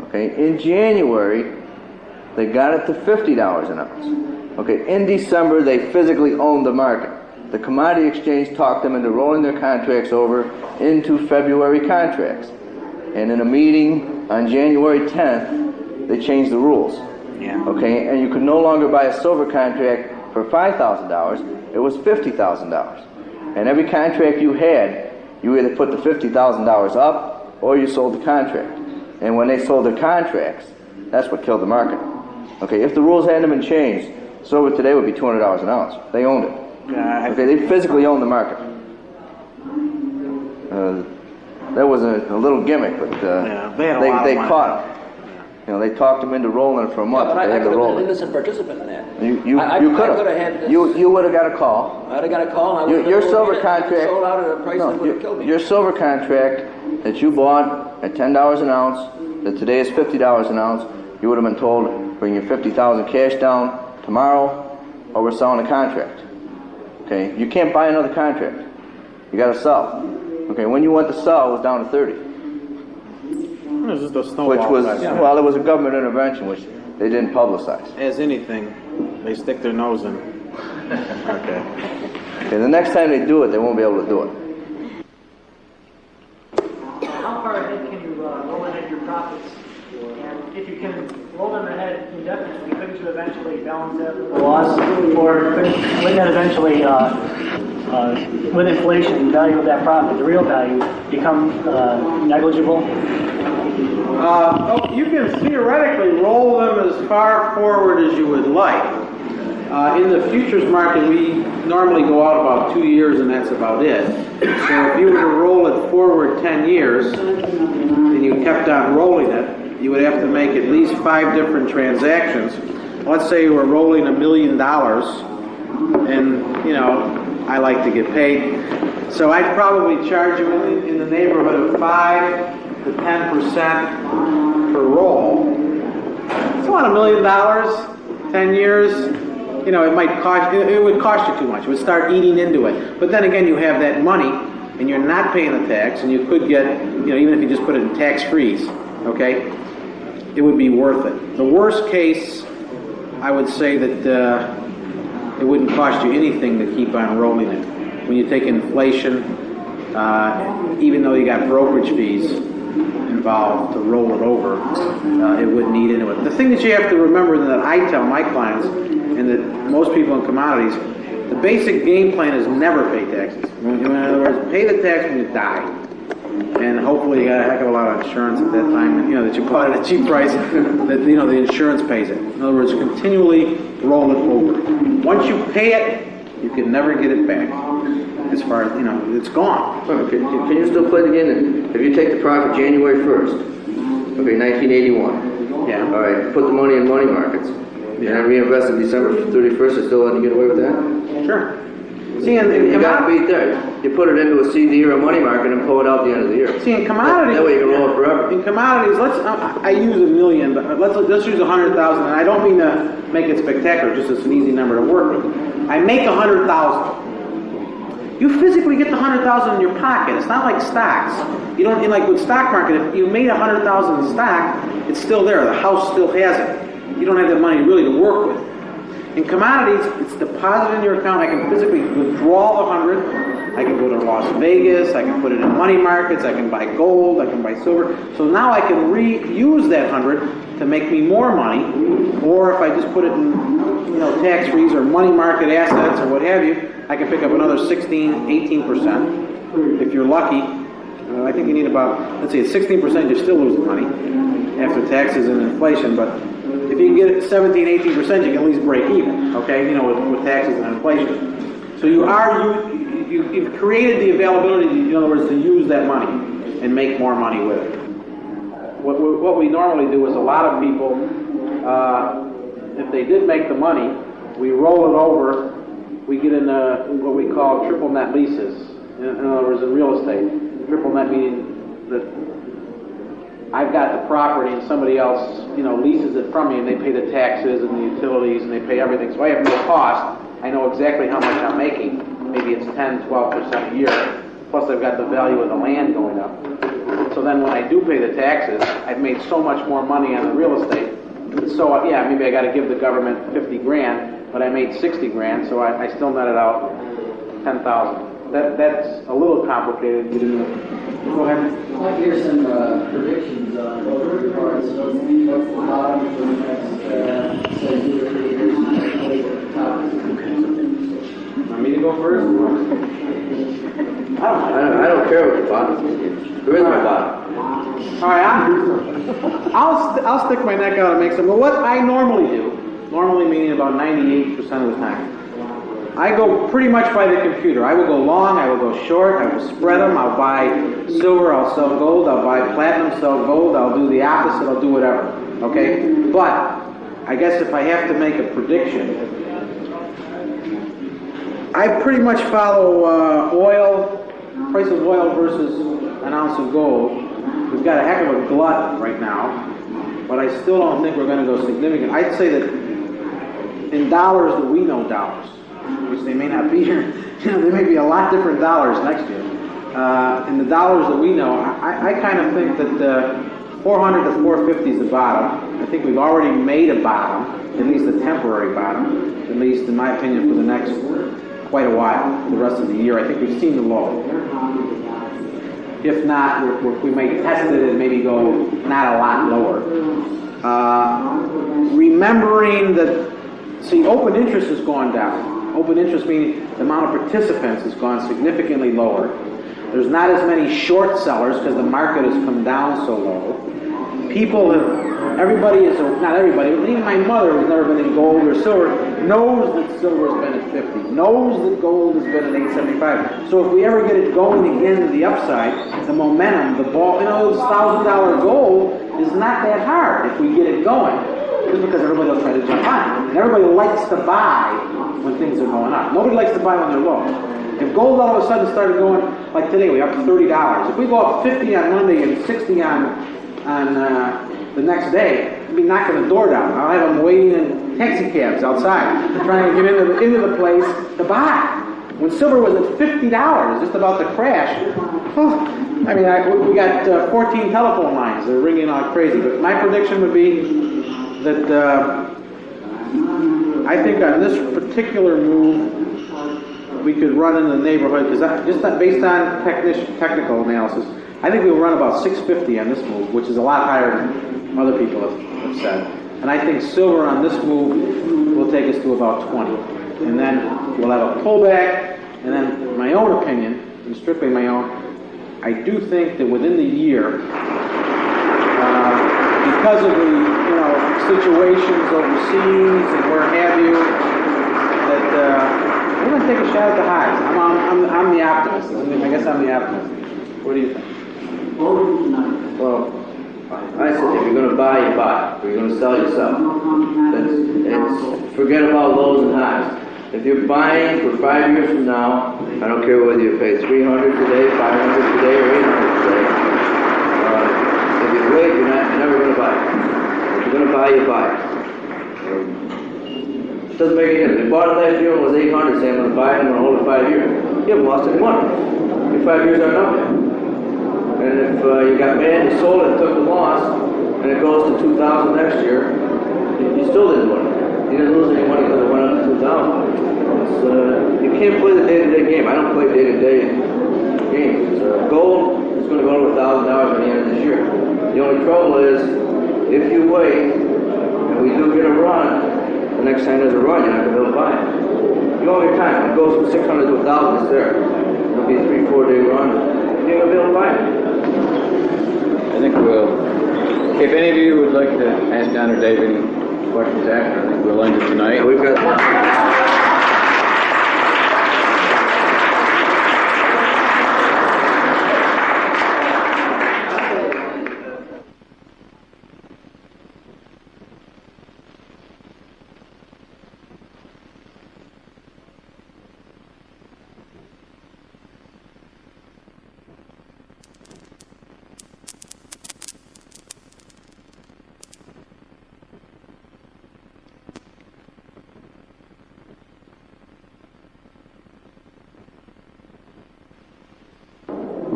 Okay, in January, they got it to $50 an ounce. Okay, in December, they physically owned the market. The commodity exchange talked them into rolling their contracts over into February contracts. And in a meeting on January 10th, they changed the rules. Yeah. Okay, and you could no longer buy a silver contract for $5,000. It was $50,000. And every contract you had, you either put the $50,000 up or you sold the contract. And when they sold their contracts, that's what killed the market. Okay, if the rules hadn't been changed, silver today would be $200 an ounce. They owned it. Okay, they physically owned the market. That was a little gimmick, but they caught them. You know, they talked them into rolling it for a month. But they I had could to have roll been an it. innocent participant in that. You could have. You would have got a call. I'd have got a call. And I Your silver contract sold out at a price that would have killed me. Your silver contract that you bought at $10 an ounce, that today is $50 an ounce, you would have been told, bring your $50,000 cash down tomorrow, or we're selling the contract. Okay, you can't buy another contract. You got to sell. Okay, when you went to sell, it was down to 30. Which was, well, it was a government intervention, which they didn't publicize. As anything, they stick their nose in. Okay, the next time they do it, they won't be able to do it. How far ahead can you roll ahead your profits? And if you can roll them ahead indefinitely, couldn't you eventually balance out the loss? Or wouldn't that eventually, with inflation, the value of that profit, the real value, become negligible? You can theoretically roll them as far forward as you would like. In the futures market, we normally go out about 2 years, and that's about it. So if you were to roll it forward 10 years, and you kept on rolling it, you would have to make at least 5 different transactions. Let's say you were rolling $1 million, and, you know, I like to get paid. So I'd probably charge you in the neighborhood of 5 to 10% per roll. It's about $1 million, 10 years. You know, it would cost you too much. It would start eating into it. But then again, you have that money, and you're not paying the tax, and you could get, you know, even if you just put it in tax-freeze, okay, it would be worth it. The worst case, I would say that it wouldn't cost you anything to keep on rolling it. When you take inflation, even though you got brokerage fees involved to roll it over, it wouldn't eat into it. The thing that you have to remember that I tell my clients, and that most people in commodities, the basic game plan is never pay taxes. In other words, pay the tax when you die. And hopefully you got a heck of a lot of insurance at that time, you know, that you bought at a cheap price, that, you know, the insurance pays it. In other words, continually roll it over. Once you pay it, you can never get it back. As far as, you know, it's gone. Okay, can you still play the game? If you take the profit January 1st, okay, 1981. Yeah. All right, put the money in money markets. And then reinvest it December 31st, and still letting you get away with that? Sure. See, you got to beat there. You put it into a CD or a money market and pull it out at the end of the year. See, in commodities, that way you can roll it forever. In commodities, I use $1 million, but let's use 100,000. And I don't mean to make it spectacular, just it's an easy number to work with. I make 100,000. You physically get the 100,000 in your pocket. It's not like stocks. You don't, like with stock market, if you made 100,000 in stock, it's still there. The house still has it. You don't have that money really to work with. In commodities, it's deposited in your account. I can physically withdraw 100. I can go to Las Vegas. I can put it in money markets. I can buy gold. I can buy silver. So now I can reuse that 100 to make me more money. Or if I just put it in, you know, tax-freeze or money market assets or what have you, I can pick up another 16, 18%, if you're lucky, I think you need about, let's see, at 16%, you're still losing money after taxes and inflation, but if you can get 17, 18%, you can at least break even, okay, with taxes and inflation. So you've created the availability, in other words, to use that money and make more money with it. What we normally do is a lot of people, if they did make the money, we roll it over, we get in what we call triple net leases. In other words, in real estate. Triple net meaning that I've got the property and somebody else, leases it from me and they pay the taxes and the utilities and they pay everything. So I have no cost. I know exactly how much I'm making. Maybe it's 10, 12% a year. Plus I've got the value of the land going up. So then when I do pay the taxes, I've made so much more money on the real estate. So yeah, maybe I got to give the government 50 grand, but I made 60 grand, so I still netted out 10,000. That's a little complicated. Go ahead. I'd like to hear some predictions on what regards what's the bottom for the next, say, 2 or 3 years, and the top. Want me to go first? I don't care what the bottom is. There is no bottom. All right, I'll stick my neck out and make some. Well, what I normally do, meaning about 98% of the time, I go pretty much by the computer. I will go long, I will go short, I will spread them, I'll buy silver, I'll sell gold, I'll buy platinum, sell gold, I'll do the opposite, I'll do whatever. Okay? But I guess if I have to make a prediction, I pretty much follow price of oil versus an ounce of gold. We've got a heck of a glut right now, but I still don't think we're going to go significant. I'd say that in dollars that we know dollars, which they may not be here, there may be a lot different dollars next year. In the dollars that we know, I kind of think that 400 to 450 is the bottom. I think we've already made a bottom, at least a temporary bottom, at least in my opinion for the next quite a while, the rest of the year. I think we've seen the low. If not, we may test it and maybe go not a lot lower. Remembering that, see, open interest has gone down. Open interest meaning the amount of participants has gone significantly lower. There's not as many short sellers because the market has come down so low. People have, not everybody, but even my mother who's never been in gold or silver, knows that silver has been at 50, knows that gold has been at 875. So if we ever get it going again to the upside, the momentum, the ball, this $1,000 gold is not that hard if we get it going. Just because everybody will try to jump on. And everybody likes to buy when things are going up. Nobody likes to buy when they're low. If gold all of a sudden started going, like today, we're up to $30. If we go up 50 on Monday and 60 on the next day, I'd be knocking the door down. I'll have them waiting in taxi cabs outside, trying to get into the place to buy. When silver was at $50, just about to crash, we got 14 telephone lines. They're ringing out crazy. But my prediction would be that I think on this particular move, we could run in the neighborhood, because based on technical analysis, I think we'll run about 650 on this move, which is a lot higher than other people have said. And I think silver on this move will take us to about 20. And then we'll have a pullback, and then my own opinion, and strictly my own, I do think that within the year, because of the situations overseas and where have you, that we're going to take a shot at the highs. I'm the optimist. I guess I'm the optimist. What do you think? Well, I said if you're going to buy, you buy. If you're going to sell, you sell. Forget about lows and highs. If you're buying for 5 years from now, I don't care whether you pay $300 today, $500 today, or $800 today. If you wait, you're never going to buy. If you're going to buy, you buy. It doesn't make any difference. If you bought it last year and it was $800, say I'm going to buy it, I'm going to hold it 5 years. You haven't lost any money. Your 5 years are nothing. And if you got mad, you sold it, took the loss, and it goes to $2,000 next year, you still didn't win. You didn't lose any money because it went up to $2,000. You can't play the day-to-day game. I don't play day-to-day games. Gold is going to go to $1,000 at the end of this year. The only trouble is, if you wait, and we do get a run, the next time there's a run, you're not going to be able to buy it. You owe your time. It goes from 600 to 1,000, it's there. It'll be a 3-4 day run. You're going to be able to buy it. I think we'll, if any of you would like to ask John or Dave any questions after, I think we'll end it tonight. We've got...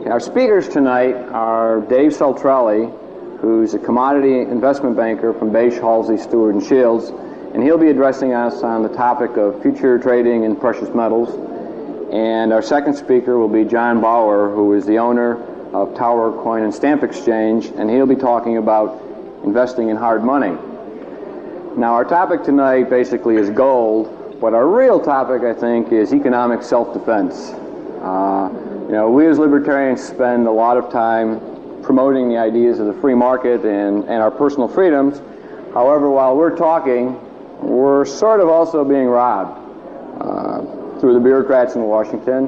Our speakers tonight are Dave Saltrelli, who's a commodity investment banker from Bache, Halsey, Stewart & Shields, and he'll be addressing us on the topic of future trading in precious metals. And our second speaker will be John Bauer, who is the owner of Tower Coin and Stamp Exchange, and he'll be talking about investing in hard money. Now, our topic tonight basically is gold, but our real topic, I think, is economic self-defense. You know, we as libertarians spend a lot of time promoting the ideas of the free market and our personal freedoms. However, while we're talking, we're sort of also being robbed through the bureaucrats in Washington,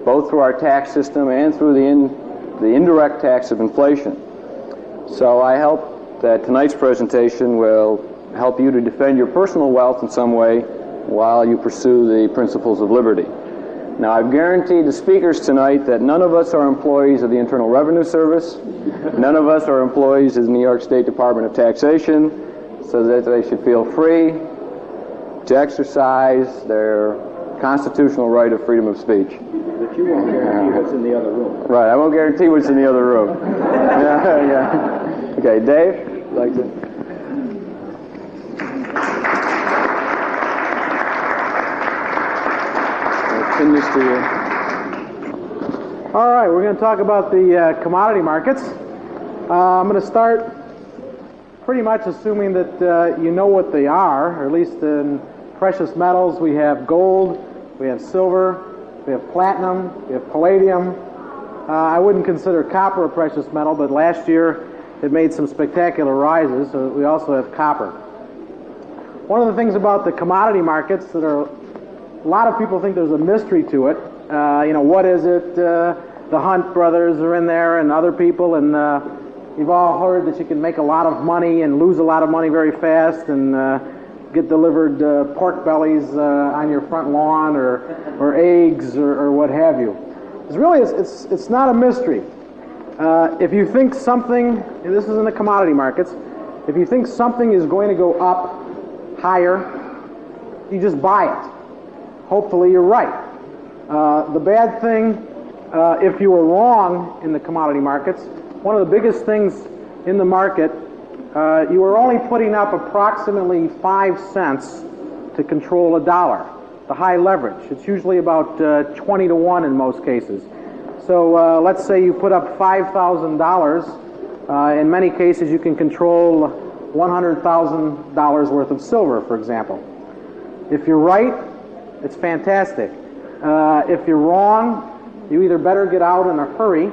both through our tax system and through the indirect tax of inflation. So I hope that tonight's presentation will help you to defend your personal wealth in some way while you pursue the principles of liberty. Now, I've guaranteed the speakers tonight that none of us are employees of the Internal Revenue Service. None of us are employees of the New York State Department of Taxation, so that they should feel free to exercise their constitutional right of freedom of speech. But you won't guarantee what's in the other room. Right, I won't guarantee what's in the other room. Yeah. Okay, Dave, you'd like to... This to you. All right, we're going to talk about the commodity markets. I'm going to start pretty much assuming that you know what they are, or at least in precious metals. We have gold, we have silver, we have platinum, we have palladium. I wouldn't consider copper a precious metal, but last year it made some spectacular rises, so we also have copper. One of the things about the commodity markets that are a lot of people think there's a mystery to it. You know, what is it? The Hunt brothers are in there and other people, and you've all heard that you can make a lot of money and lose a lot of money very fast and get delivered pork bellies on your front lawn or eggs or what have you. It's not a mystery. If you think something, and this is in the commodity markets, if you think something is going to go up higher, you just buy it. Hopefully you're right. The bad thing, if you were wrong in the commodity markets, one of the biggest things in the market, you are only putting up approximately 5 cents to control a dollar, the high leverage. It's usually about 20 to 1 in most cases. So let's say you put up $5,000. In many cases you can control $100,000 worth of silver, for example. If you're right, it's fantastic. If you're wrong, you either better get out in a hurry,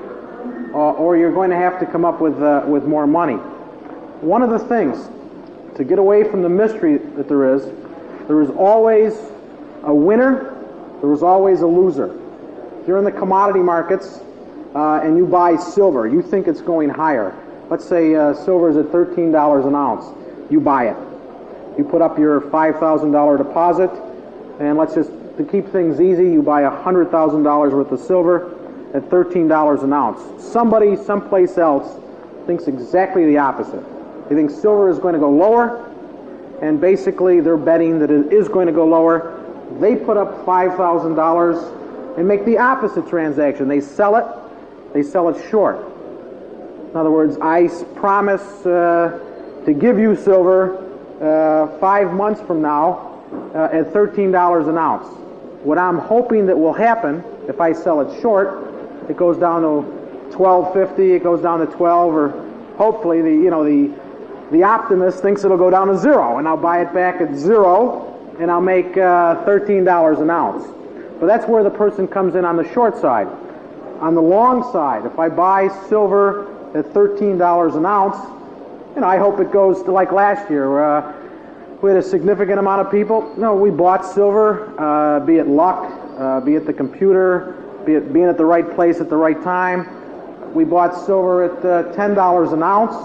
or you're going to have to come up with more money. One of the things to get away from the mystery that there is always a winner, there is always a loser. If you're in the commodity markets and you buy silver, you think it's going higher. Let's say silver is at $13 an ounce. You buy it. You put up your $5,000 deposit. And let's just, to keep things easy, you buy $100,000 worth of silver at $13 an ounce. Somebody, someplace else, thinks exactly the opposite. They think silver is going to go lower, and basically they're betting that it is going to go lower. They put up $5,000 and make the opposite transaction. They sell it short. In other words, I promise to give you silver 5 months from now at $13 an ounce. What I'm hoping that will happen if I sell it short, it goes down to $12.50, it goes down to 12, or hopefully the optimist thinks it'll go down to 0, and I'll buy it back at 0, and I'll make $13 an ounce. But that's where the person comes in on the short side. On the long side, if I buy silver at $13 an ounce, I hope it goes to like last year. We had a significant amount of people. We bought silver, be it luck, be it the computer, be it being at the right place at the right time. We bought silver at $10 an ounce.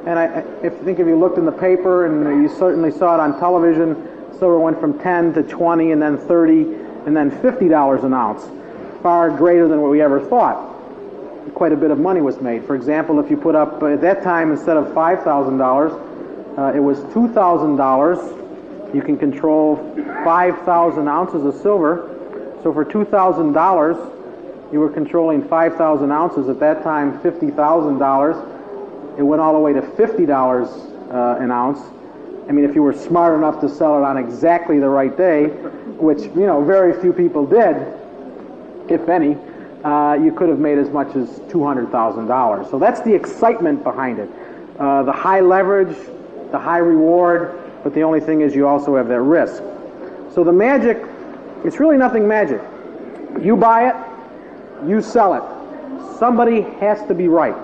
And I think if you looked in the paper, and you certainly saw it on television, silver went from 10 to 20 and then 30 and then $50 an ounce, far greater than what we ever thought. Quite a bit of money was made. For example, if you put up, at that time, instead of $5,000, it was $2,000. You can control 5,000 ounces of silver. So for $2,000, you were controlling 5,000 ounces. At that time, $50,000. It went all the way to $50 an ounce. I mean, if you were smart enough to sell it on exactly the right day, which, very few people did, if any, you could have made as much as $200,000. So that's the excitement behind it. The high leverage, the high reward, but the only thing is you also have that risk. So the magic, it's really nothing magic. You buy it, you sell it. Somebody has to be right.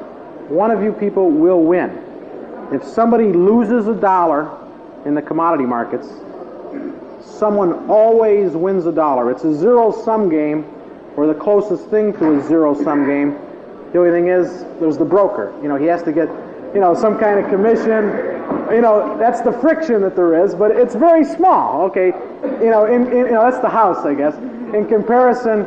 One of you people will win. If somebody loses $1 in the commodity markets, someone always wins $1. It's a zero-sum game, or the closest thing to a zero-sum game. The only thing is, there's the broker. He has to get, some kind of commission. That's the friction that there is, but it's very small. Okay, that's the house, I guess. In comparison,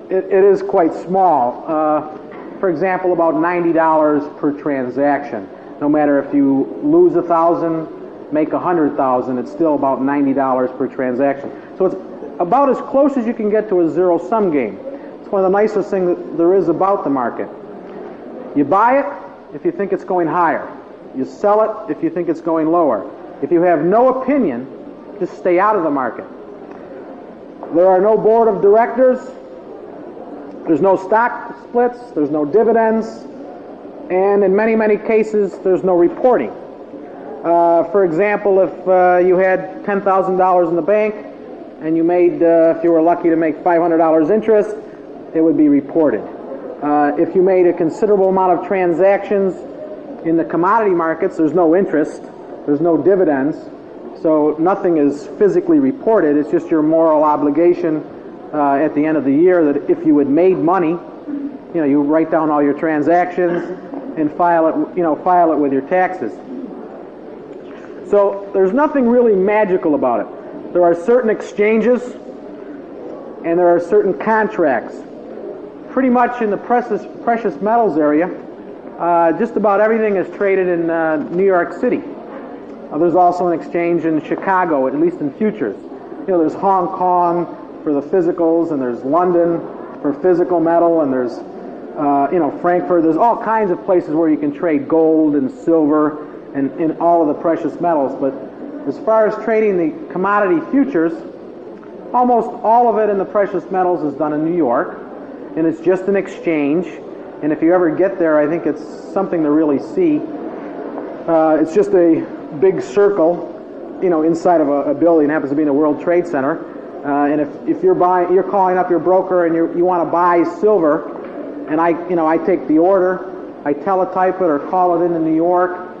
it is quite small. For example, about $90 per transaction. No matter if you lose 1,000, make 100,000, it's still about $90 per transaction. So it's about as close as you can get to a zero-sum game. It's one of the nicest things that there is about the market. You buy it if you think it's going higher. You sell it if you think it's going lower. If you have no opinion, just stay out of the market. There are no board of directors. There's no stock splits, there's no dividends, and in many, many cases, there's no reporting. For example, if you had $10,000 in the bank, and you made, if you were lucky to make $500 interest, it would be reported. If you made a considerable amount of transactions in the commodity markets, there's no interest, there's no dividends, so nothing is physically reported. It's just your moral obligation at the end of the year that if you had made money, you write down all your transactions and file it with your taxes. So there's nothing really magical about it. There are certain exchanges and there are certain contracts. Pretty much in the precious metals area, just about everything is traded in New York City. There's also an exchange in Chicago, at least in futures. There's Hong Kong for the physicals, and there's London for physical metal, and there's Frankfurt. There's all kinds of places where you can trade gold and silver and all of the precious metals. But as far as trading the commodity futures, almost all of it in the precious metals is done in New York, and it's just an exchange. And if you ever get there, I think it's something to really see. It's just a big circle, inside of a building. It happens to be in the World Trade Center. And if you're calling up your broker and you want to buy silver, and I take the order, I teletype it or call it into New York.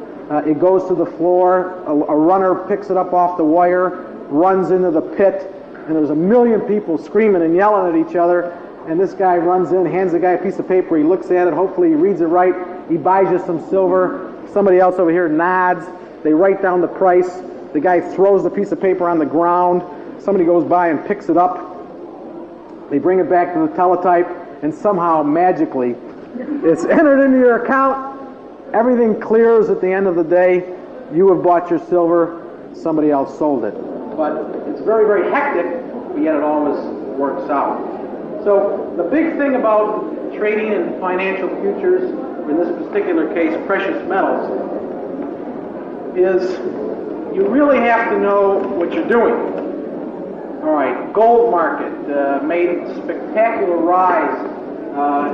It goes to the floor. A runner picks it up off the wire, runs into the pit, and there's a million people screaming and yelling at each other. And this guy runs in, hands the guy a piece of paper. He looks at it. Hopefully he reads it right. He buys you some silver. Somebody else over here nods. They write down the price. The guy throws the piece of paper on the ground. Somebody goes by and picks it up. They bring it back to the teletype, and somehow, magically, it's entered into your account. Everything clears at the end of the day. You have bought your silver. Somebody else sold it. But it's very, very hectic, but yet it always works out. So the big thing about trading in financial futures, in this particular case, precious metals, is you really have to know what you're doing. All right, gold market made a spectacular rise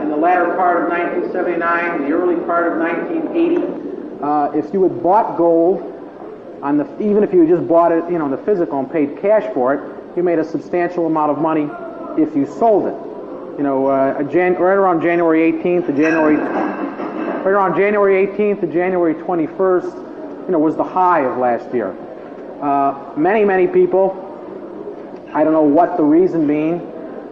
in the latter part of 1979, the early part of 1980. If you had bought gold, even if you had just bought it, in the physical and paid cash for it, you made a substantial amount of money if you sold it. Right around January 18th to January right around January 18th to January 21st, was the high of last year. Many people, I don't know what the reason being.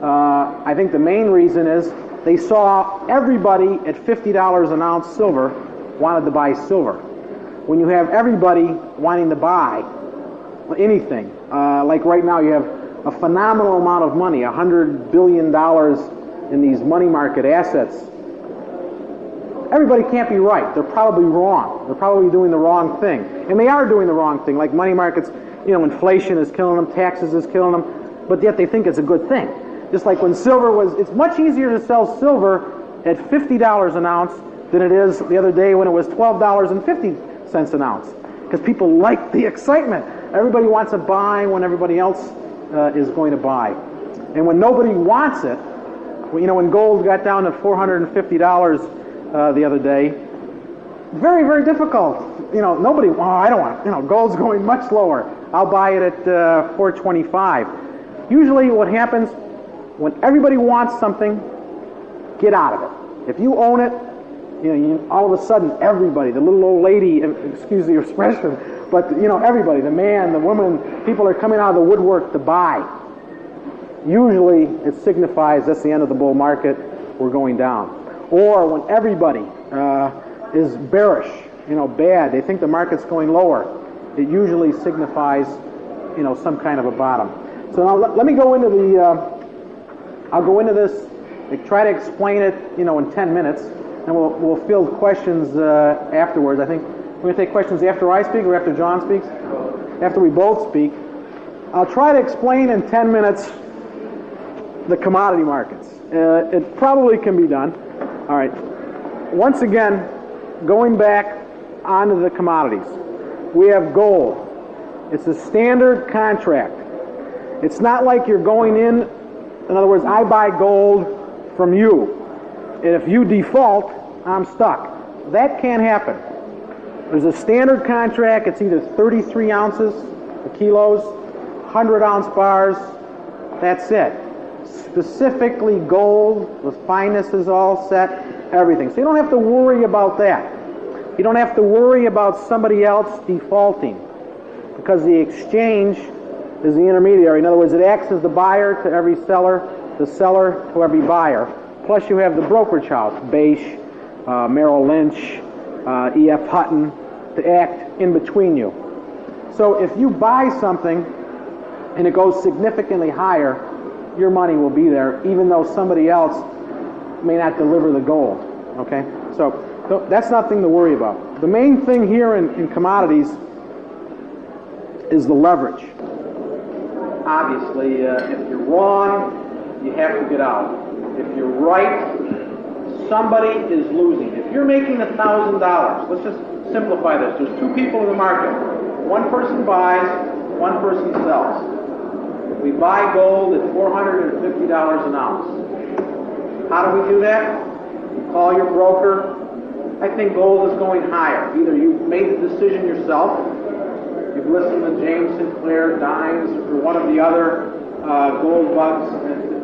I think the main reason is they saw everybody at $50 an ounce silver wanted to buy silver. When you have everybody wanting to buy anything, like right now you have a phenomenal amount of money, $100 billion in these money market assets. Everybody can't be right. They're probably wrong. They're probably doing the wrong thing. And they are doing the wrong thing. Like money markets, inflation is killing them, taxes is killing them, but yet they think it's a good thing. Just like when silver was, it's much easier to sell silver at $50 an ounce than it is the other day when it was $12.50 an ounce. Because people like the excitement. Everybody wants to buy when everybody else is going to buy. And when nobody wants it, when gold got down to $450 the other day, very, very difficult. Nobody, I don't want, gold's going much lower. I'll buy it at $425. Usually what happens, when everybody wants something, get out of it. If you own it, all of a sudden everybody, the little old lady, excuse the expression, but everybody, the man, the woman, people are coming out of the woodwork to buy. Usually it signifies that's the end of the bull market, we're going down. Or when everybody is bearish, bad, they think the market's going lower, it usually signifies, some kind of a bottom. So now let me go into I'll go into this, try to explain it, in 10 minutes, and we'll field questions afterwards. I think we're going to take questions after I speak or after John speaks? After we both speak. I'll try to explain in 10 minutes the commodity markets. It probably can be done. All right. Once again, going back onto the commodities. We have gold. It's a standard contract. It's not like you're going in other words, I buy gold from you. And if you default, I'm stuck. That can't happen. There's a standard contract. It's either 33 ounces, the kilos, 100-ounce bars. That's it. Specifically gold, the fineness is all set, everything. So you don't have to worry about that. You don't have to worry about somebody else defaulting because the exchange is the intermediary. In other words, it acts as the buyer to every seller, the seller to every buyer. Plus you have the brokerage house, Beige, Merrill Lynch, E.F. Hutton, to act in between you. So if you buy something and it goes significantly higher, your money will be there, even though somebody else may not deliver the gold. Okay? So that's nothing to worry about. The main thing here in commodities is the leverage. Obviously, if you're wrong, you have to get out. If you're right, somebody is losing. If you're making $1,000, let's just simplify this. There's two people in the market. One person buys, one person sells. We buy gold at $450 an ounce. How do we do that? You call your broker. I think gold is going higher. Either you've made the decision yourself, you've listened to James Sinclair, Dines, or one of the other gold bugs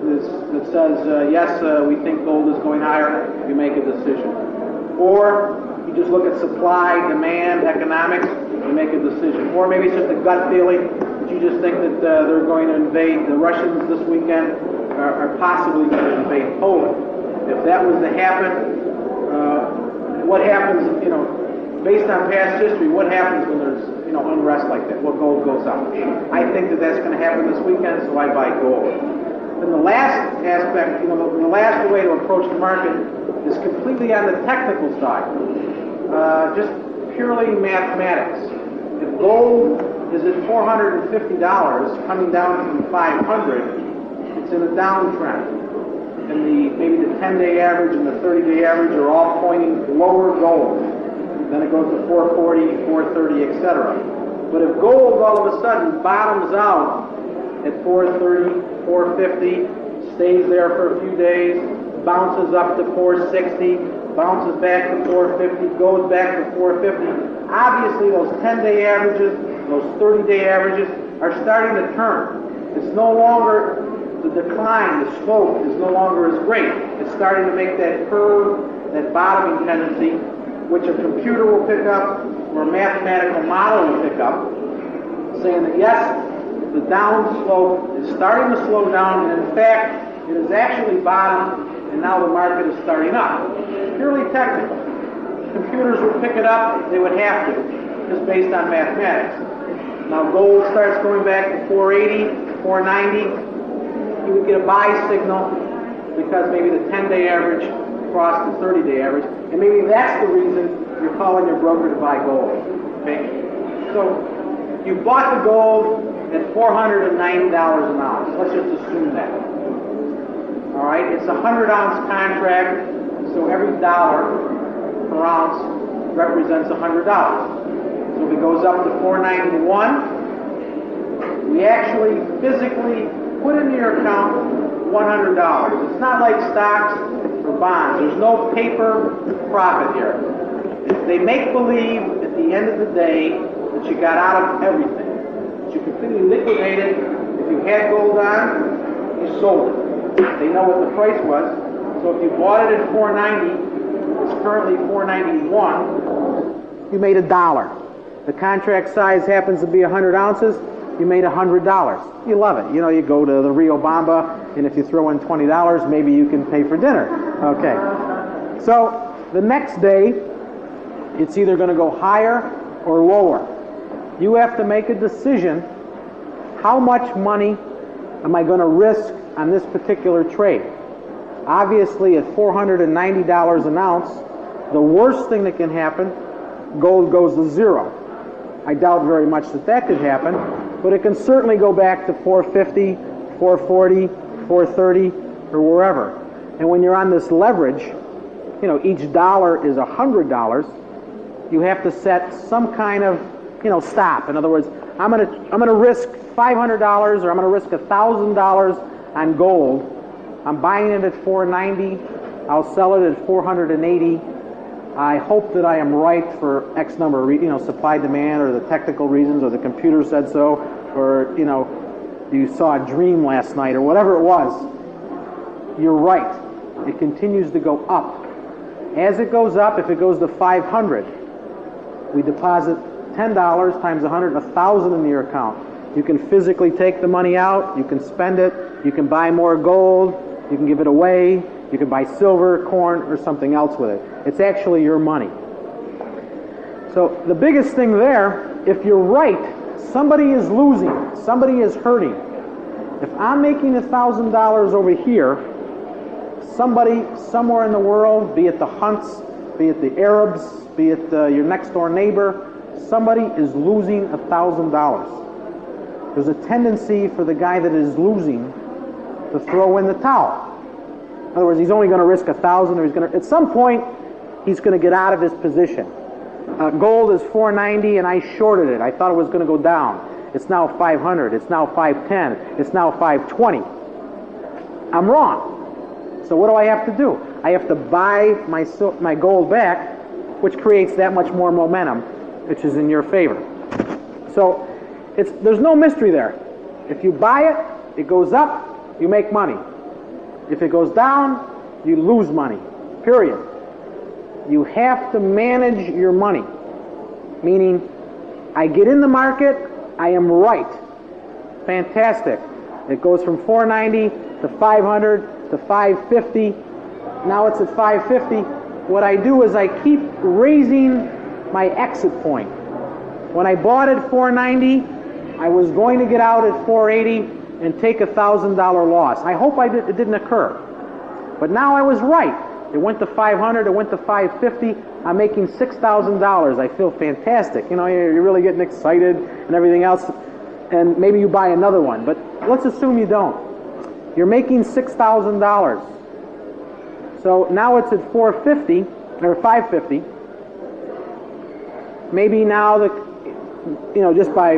that says, yes, we think gold is going higher, you make a decision. Or you just look at supply, demand, economics, you make a decision. Or maybe it's just a gut feeling that you just think that they're going to invade the Russians this weekend, are possibly going to invade Poland. If that was to happen, what happens, based on past history, what happens when there's, unrest like that? What gold goes up? I think that that's going to happen this weekend, so I buy gold. And the last aspect, the last way to approach the market is completely on the technical side. Just purely mathematics. If gold is at $450, coming down from $500, it's in a downtrend. And maybe the 10-day average and the 30-day average are all pointing lower gold. Then it goes to 440, 430, etc. But if gold all of a sudden bottoms out at 430, 450, stays there for a few days, bounces up to 460, bounces back to 450, goes back to 450, obviously those 10-day averages, those 30-day averages are starting to turn. It's no longer, the decline, the slope is no longer as great. It's starting to make that curve, that bottoming tendency which a computer will pick up or a mathematical model will pick up, saying that yes, the down slope is starting to slow down, and in fact, it has actually bottomed, and now the market is starting up. Purely technical. Computers would pick it up, they would have to, just based on mathematics. Now gold starts going back to 480, 490. You would get a buy signal because maybe the 10-day average crossed the 30-day average, and maybe that's the reason you're calling your broker to buy gold. Okay? So you bought the gold at $490 an ounce. Let's just assume that. All right, it's a 100-ounce contract, so every dollar per ounce represents $100. So if it goes up to 491, we actually physically put into your account $100. It's not like stocks or bonds. There's no paper profit here. They make believe at the end of the day that you got out of everything. That you completely liquidated. If you had gold on, you sold it. They know what the price was. So if you bought it at 490, it's currently 491. You made $1. The contract size happens to be 100 ounces. You made $100. You love it. You know, you go to the Rio Bamba, and if you throw in $20, maybe you can pay for dinner. Okay. So the next day, it's either going to go higher or lower. You have to make a decision. How much money am I going to risk on this particular trade? Obviously, at $490 an ounce, the worst thing that can happen, gold goes to zero. I doubt very much that that could happen, but it can certainly go back to 450, 440, 430, or wherever. And when you're on this leverage, you know, each dollar is $100. You have to set some kind of, you know, stop. In other words, I'm gonna risk $500 or I'm gonna risk $1,000 on gold. I'm buying it at 490. I'll sell it at 480. I hope that I am right for X number of supply demand, or the technical reasons, or the computer said so, or you saw a dream last night, or whatever it was. You're right. It continues to go up. As it goes up, if it goes to 500, we deposit $10 times 100, 1,000 in your account. You can physically take the money out. You can spend it. You can buy more gold. You can give it away. You can buy silver, corn, or something else with it. It's actually your money. So the biggest thing there, if you're right, somebody is losing. Somebody is hurting. If I'm making $1,000 over here, somebody somewhere in the world, be it the Hunts, be it the Arabs, be it your next door neighbor, somebody is losing $1,000. There's a tendency for the guy that is losing to throw in the towel. In other words, he's only going to risk 1,000, or at some point, he's going to get out of his position. Gold is 490, and I shorted it. I thought it was going to go down. It's now 500. It's now 510. It's now 520. I'm wrong. So what do I have to do? I have to buy my gold back, which creates that much more momentum, which is in your favor. So there's no mystery there. If you buy it, it goes up, you make money. If it goes down, you lose money, period. You have to manage your money, meaning I get in the market, I am right. Fantastic. It goes from 490 to 500 to 550. Now it's at 550. What I do is I keep raising my exit point. When I bought at 490, I was going to get out at 480 and take $1,000 loss. I hope it didn't occur. But now I was right. It went to 500, it went to 550. I'm making $6,000. I feel fantastic. You're really getting excited and everything else. And maybe you buy another one, but let's assume you don't. You're making $6,000. So now it's at 450 or 550. Maybe now just by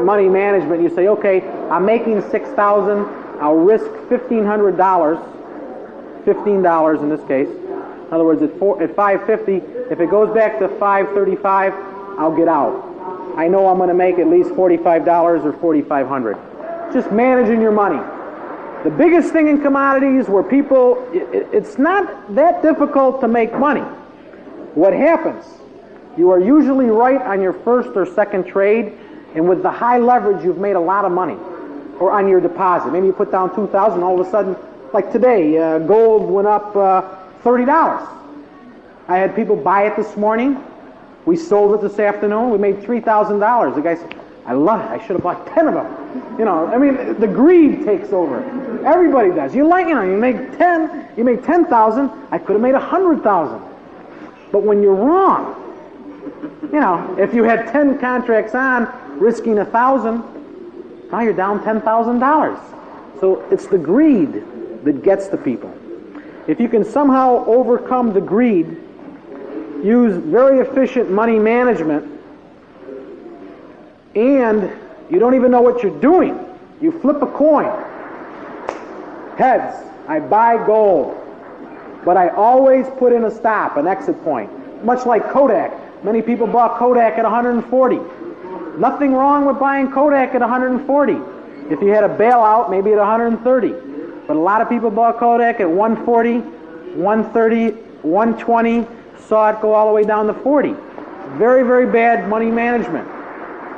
money management, you say, okay, I'm making $6,000. I'll risk $1,500, $15 in this case. In other words, at 550, if it goes back to 535, I'll get out. I know I'm going to make at least $45 or $4,500. Just managing your money. The biggest thing in commodities where it's not that difficult to make money. What happens? You are usually right on your first or second trade, and with the high leverage, you've made a lot of money. Or on your deposit. Maybe you put down $2,000, all of a sudden, like today, gold went up $30. I had people buy it this morning. We sold it this afternoon. We made $3,000. The guy said, I love it. I should have bought 10 of them. You know, I mean, the greed takes over. Everybody does. You make 10, you made 10,000. I could have made 100,000. But when you're wrong, you know, if you had 10 contracts on, risking 1,000, now you're down $10,000. So it's the greed that gets the people. If you can somehow overcome the greed, use very efficient money management, and you don't even know what you're doing. You flip a coin. Heads, I buy gold. But I always put in a stop, an exit point. Much like Kodak. Many people bought Kodak at 140. Nothing wrong with buying Kodak at 140. If you had a bailout, maybe at 130. But a lot of people bought Kodak at 140, 130, 120, saw it go all the way down to 40. Very, very bad money management.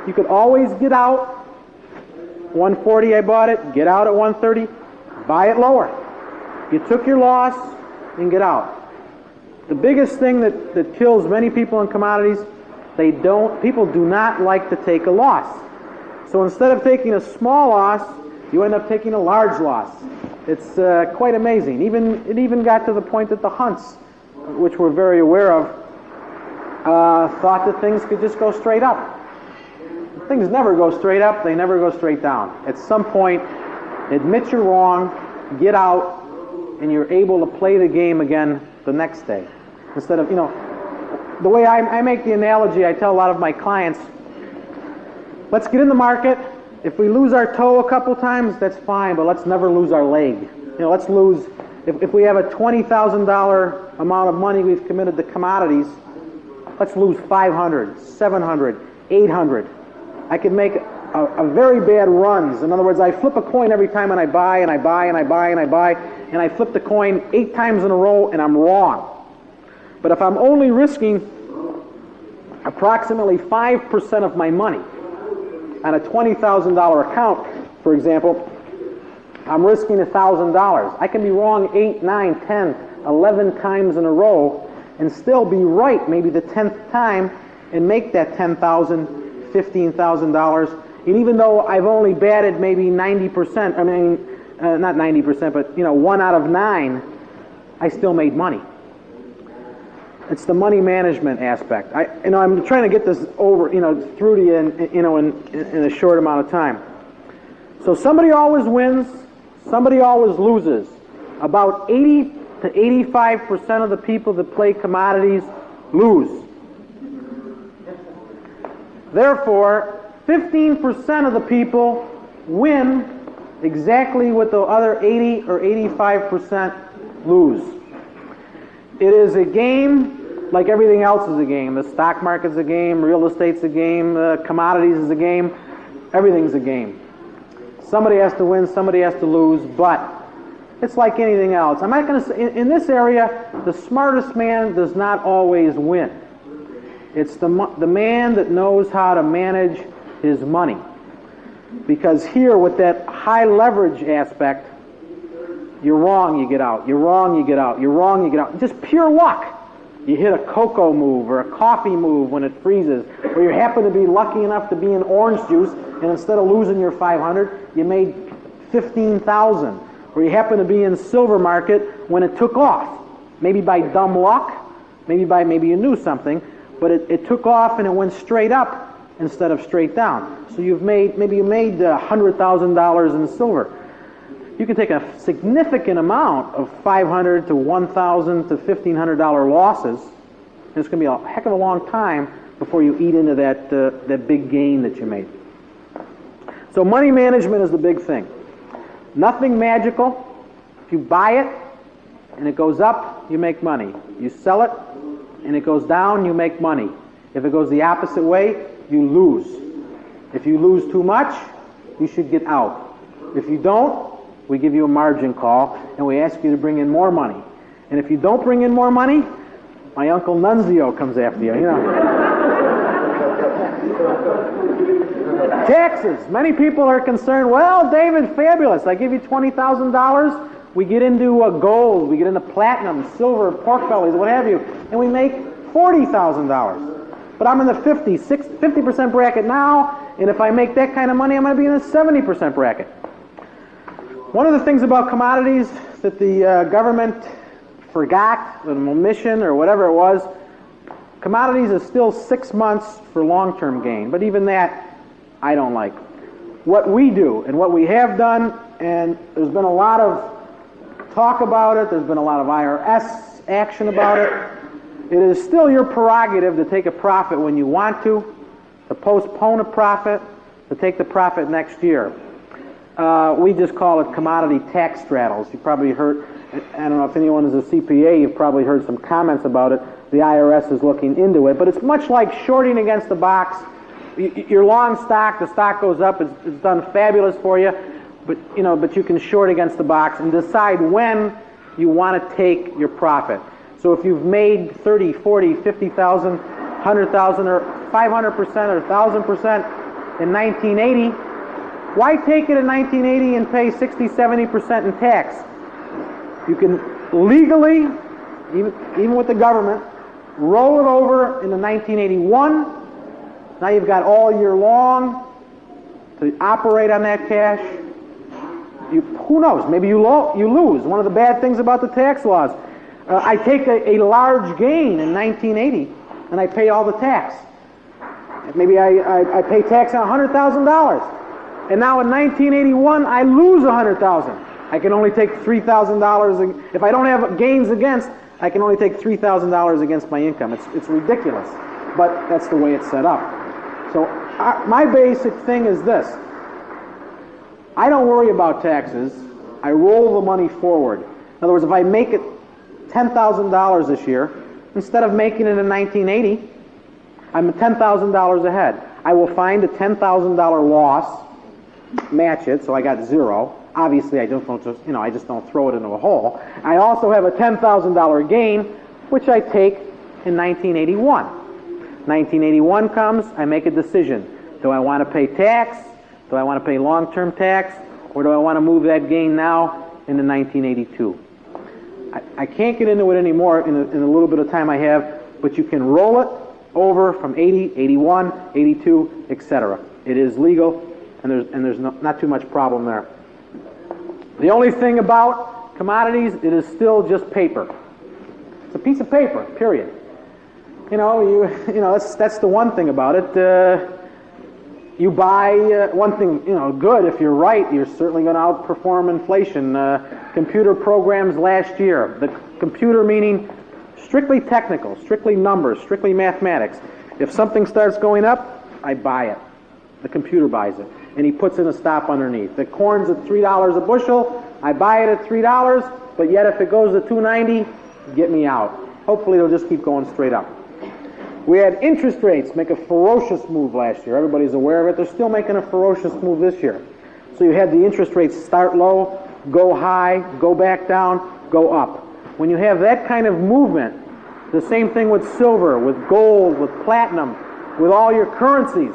You could always get out. 140 I bought it, get out at 130, buy it lower. You took your loss and get out. The biggest thing that kills many people in commodities, people do not like to take a loss. So instead of taking a small loss, you end up taking a large loss. It's quite amazing. It even got to the point that the Hunts, which we're very aware of, thought that things could just go straight up. Things never go straight up, they never go straight down. At some point, admit you're wrong, get out, and you're able to play the game again the next day. Instead of, the way I make the analogy, I tell a lot of my clients, let's get in the market. If we lose our toe a couple times, that's fine, but let's never lose our leg. Let's lose, if we have a $20,000 amount of money we've committed to commodities, let's lose 500, 700, 800. I could make a very bad runs. In other words, I flip a coin every time and I buy and I buy and I buy and I buy, and I flip the coin 8 times in a row and I'm wrong. But if I'm only risking approximately 5% of my money on a $20,000 account, for example, I'm risking $1,000. I can be wrong 8, 9, 10, 11 times in a row and still be right maybe the 10th time and make that $10,000, $15,000. And even though I've only batted maybe 90%, not 90%, but 1 out of 9, I still made money. It's the money management aspect. I'm trying to get this over, through to you in a short amount of time. So somebody always wins, somebody always loses. About 80 to 85% of the people that play commodities lose. Therefore, 15% of the people win exactly what the other 80 or 85% lose. It is a game like everything else is a game. The stock market's a game, real estate's a game, commodities is a game, everything's a game. Somebody has to win, somebody has to lose, but it's like anything else. I'm not going to say, in this area, the smartest man does not always win. It's the man that knows how to manage his money. Because here, with that high leverage aspect, you're wrong, you get out. You're wrong, you get out. You're wrong, you get out. Just pure luck. You hit a cocoa move or a coffee move when it freezes, or you happen to be lucky enough to be in orange juice, and instead of losing your 500, you made 15,000. Or you happen to be in silver market when it took off, maybe by dumb luck, maybe you knew something, but it took off and it went straight up instead of straight down. So you made $100,000 in silver. You can take a significant amount of $500 to $1,000 to $1,500 losses, and it's going to be a heck of a long time before you eat into that big gain that you made. So money management is the big thing. Nothing magical. If you buy it and it goes up, you make money. You sell it and it goes down, you make money. If it goes the opposite way, you lose. If you lose too much, you should get out. If you don't, we give you a margin call and we ask you to bring in more money. And if you don't bring in more money, My Uncle Nunzio comes after you, you know. Taxes. Many people are concerned, well, David, fabulous. I give you $20,000. We get into gold. We get into platinum, silver, pork bellies, what have you. And we make $40,000. But I'm in the 50% bracket now. And if I make that kind of money, I'm going to be in the 70% bracket. One of the things about commodities that the government forgot, an omission or whatever it was, commodities is still 6 months for long-term gain. But even that, I don't like. What we do and what we have done, and there's been a lot of talk about it, there's been a lot of IRS action about it, it is still your prerogative to take a profit when you want to postpone a profit, to take the profit next year. We just call it commodity tax straddles. You probably heard, I don't know if anyone is a CPA, you've probably heard some comments about it. The IRS is looking into it, but it's much like shorting against the box. You're long stock, the stock goes up, it's done fabulous for you, but you can short against the box and decide when you want to take your profit. So if you've made 30, 40, 50,000, 100,000 or 500% or 1,000% in 1980, why take it in 1980 and pay 60, 70% in tax? You can legally, even with the government, roll it over into 1981. Now you've got all year long to operate on that cash. Who knows? Maybe you lose. One of the bad things about the tax laws. I take a large gain in 1980 and I pay all the tax. Maybe I pay tax on $100,000. And now in 1981 I lose $100,000. I can only take $3,000. If I don't have gains against, I can only take $3,000 against my income. It's ridiculous. But that's the way it's set up. So my basic thing is this. I don't worry about taxes. I roll the money forward. In other words, if I make it $10,000 this year, instead of making it in 1980, I'm $10,000 ahead. I will find a $10,000 loss, match it, so I got zero. Obviously, I just don't throw it into a hole. I also have a $10,000 gain, which I take in 1981. 1981 comes, I make a decision. Do I want to pay tax? Do I want to pay long-term tax? Or do I want to move that gain now into 1982? I can't get into it anymore in a little bit of time I have, but you can roll it over from 80, 81, 82, etc. It is legal, and there's not too much problem there. The only thing about commodities, it is still just paper. It's a piece of paper, period. That's the one thing about it. You buy one thing, good. If you're right, you're certainly going to outperform inflation. Computer programs last year. The computer meaning strictly technical, strictly numbers, strictly mathematics. If something starts going up, I buy it. The computer buys it, and he puts in a stop underneath. The corn's at $3 a bushel. I buy it at $3, but yet if it goes to $2.90, get me out. Hopefully it'll just keep going straight up. We had interest rates make a ferocious move last year. Everybody's aware of it. They're still making a ferocious move this year. So you had the interest rates start low, go high, go back down, go up. When you have that kind of movement, the same thing with silver, with gold, with platinum, with all your currencies.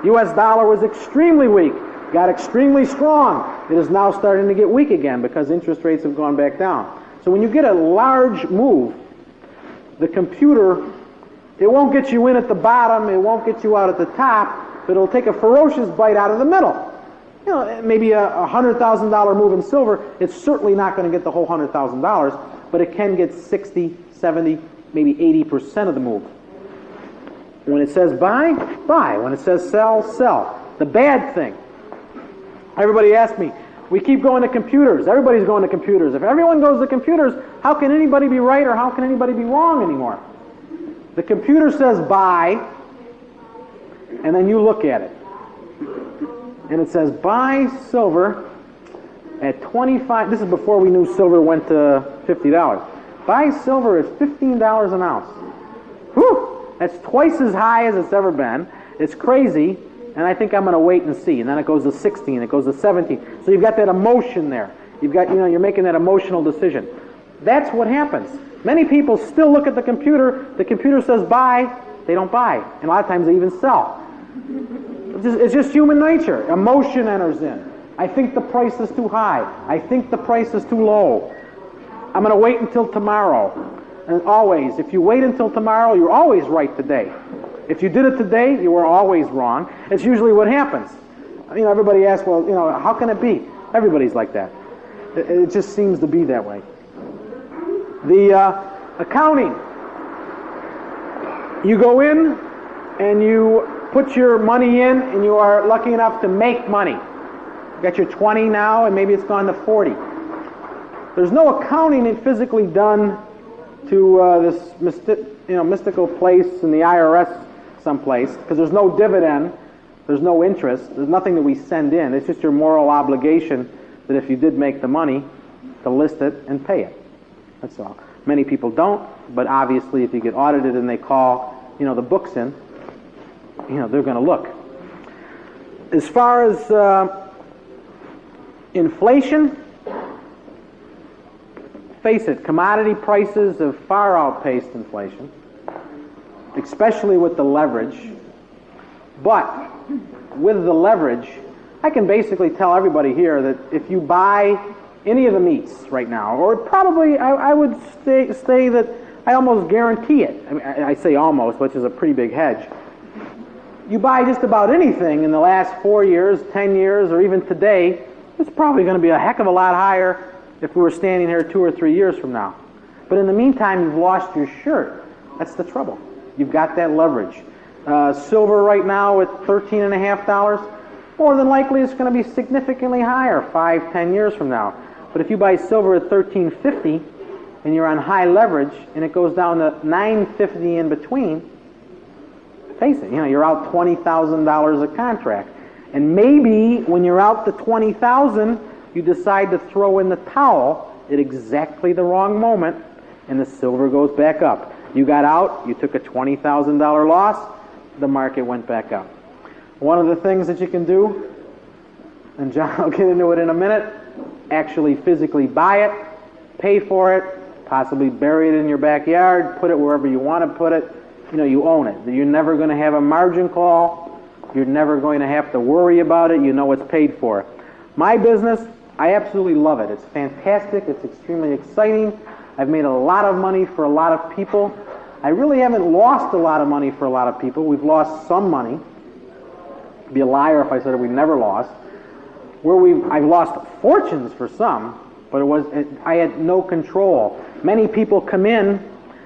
U.S. dollar was extremely weak, got extremely strong. It is now starting to get weak again because interest rates have gone back down. So when you get a large move, the computer, it won't get you in at the bottom, it won't get you out at the top, but it'll take a ferocious bite out of the middle. Maybe a $100,000 move in silver, it's certainly not going to get the whole $100,000, but it can get 60, 70, maybe 80% of the move. When it says buy, buy. When it says sell, sell. The bad thing, everybody asks me, we keep going to computers. Everybody's going to computers. If everyone goes to computers, how can anybody be right or how can anybody be wrong anymore? The computer says buy, and then you look at it. And it says buy silver at 25, this is before we knew silver went to $50. Buy silver at $15 an ounce. Whew! That's twice as high as it's ever been. It's crazy, and I think I'm going to wait and see. And then it goes to 16, it goes to 17. So you've got that emotion there. You've got, you're making that emotional decision. That's what happens. Many people still look at the computer says buy, they don't buy. And a lot of times they even sell. It's just human nature. Emotion enters in. I think the price is too high. I think the price is too low. I'm going to wait until tomorrow. And always, if you wait until tomorrow, you're always right today. If you did it today, you were always wrong. It's usually what happens. You know, everybody asks, well, you know, how can it be? Everybody's like that. It just seems to be that way. The accounting. You go in and you put your money in and you are lucky enough to make money. You got your 20 now and maybe it's gone to 40. There's no accounting physically done to this mystical place in the IRS someplace, because there's no dividend, there's no interest, there's nothing that we send in. It's just your moral obligation that if you did make the money, to list it and pay it. That's all. Many people don't, but obviously if you get audited and they call, the books in, they're going to look. As far as inflation, face it, commodity prices have far outpaced inflation, especially with the leverage. But with the leverage, I can basically tell everybody here that if you buy any of the meats right now, or probably I would say that I almost guarantee it. I mean, I say almost, which is a pretty big hedge. You buy just about anything in the last 4 years, 10 years, or even today, it's probably going to be a heck of a lot higher if we were standing here 2 or 3 years from now. But in the meantime, you've lost your shirt. That's the trouble. You've got that leverage. Silver right now at $13.50, more than likely it's going to be significantly higher 5, 10 years from now. But if you buy silver at $13.50 and you're on high leverage and it goes down to $9.50 in between, face it, you're out $20,000 a contract. And maybe when you're out the $20,000, you decide to throw in the towel at exactly the wrong moment, and the silver goes back up. You got out, you took a $20,000 loss, the market went back up. One of the things that you can do, and John will get into it in a minute, actually physically buy it, pay for it, possibly bury it in your backyard, put it wherever you want to put it. You own it. You're never going to have a margin call. You're never going to have to worry about it. You know it's paid for. My business, I absolutely love it. It's fantastic. It's extremely exciting. I've made a lot of money for a lot of people. I really haven't lost a lot of money for a lot of people. We've lost some money. I'd be a liar if I said we never lost. I've lost fortunes for some, but I had no control. Many people come in,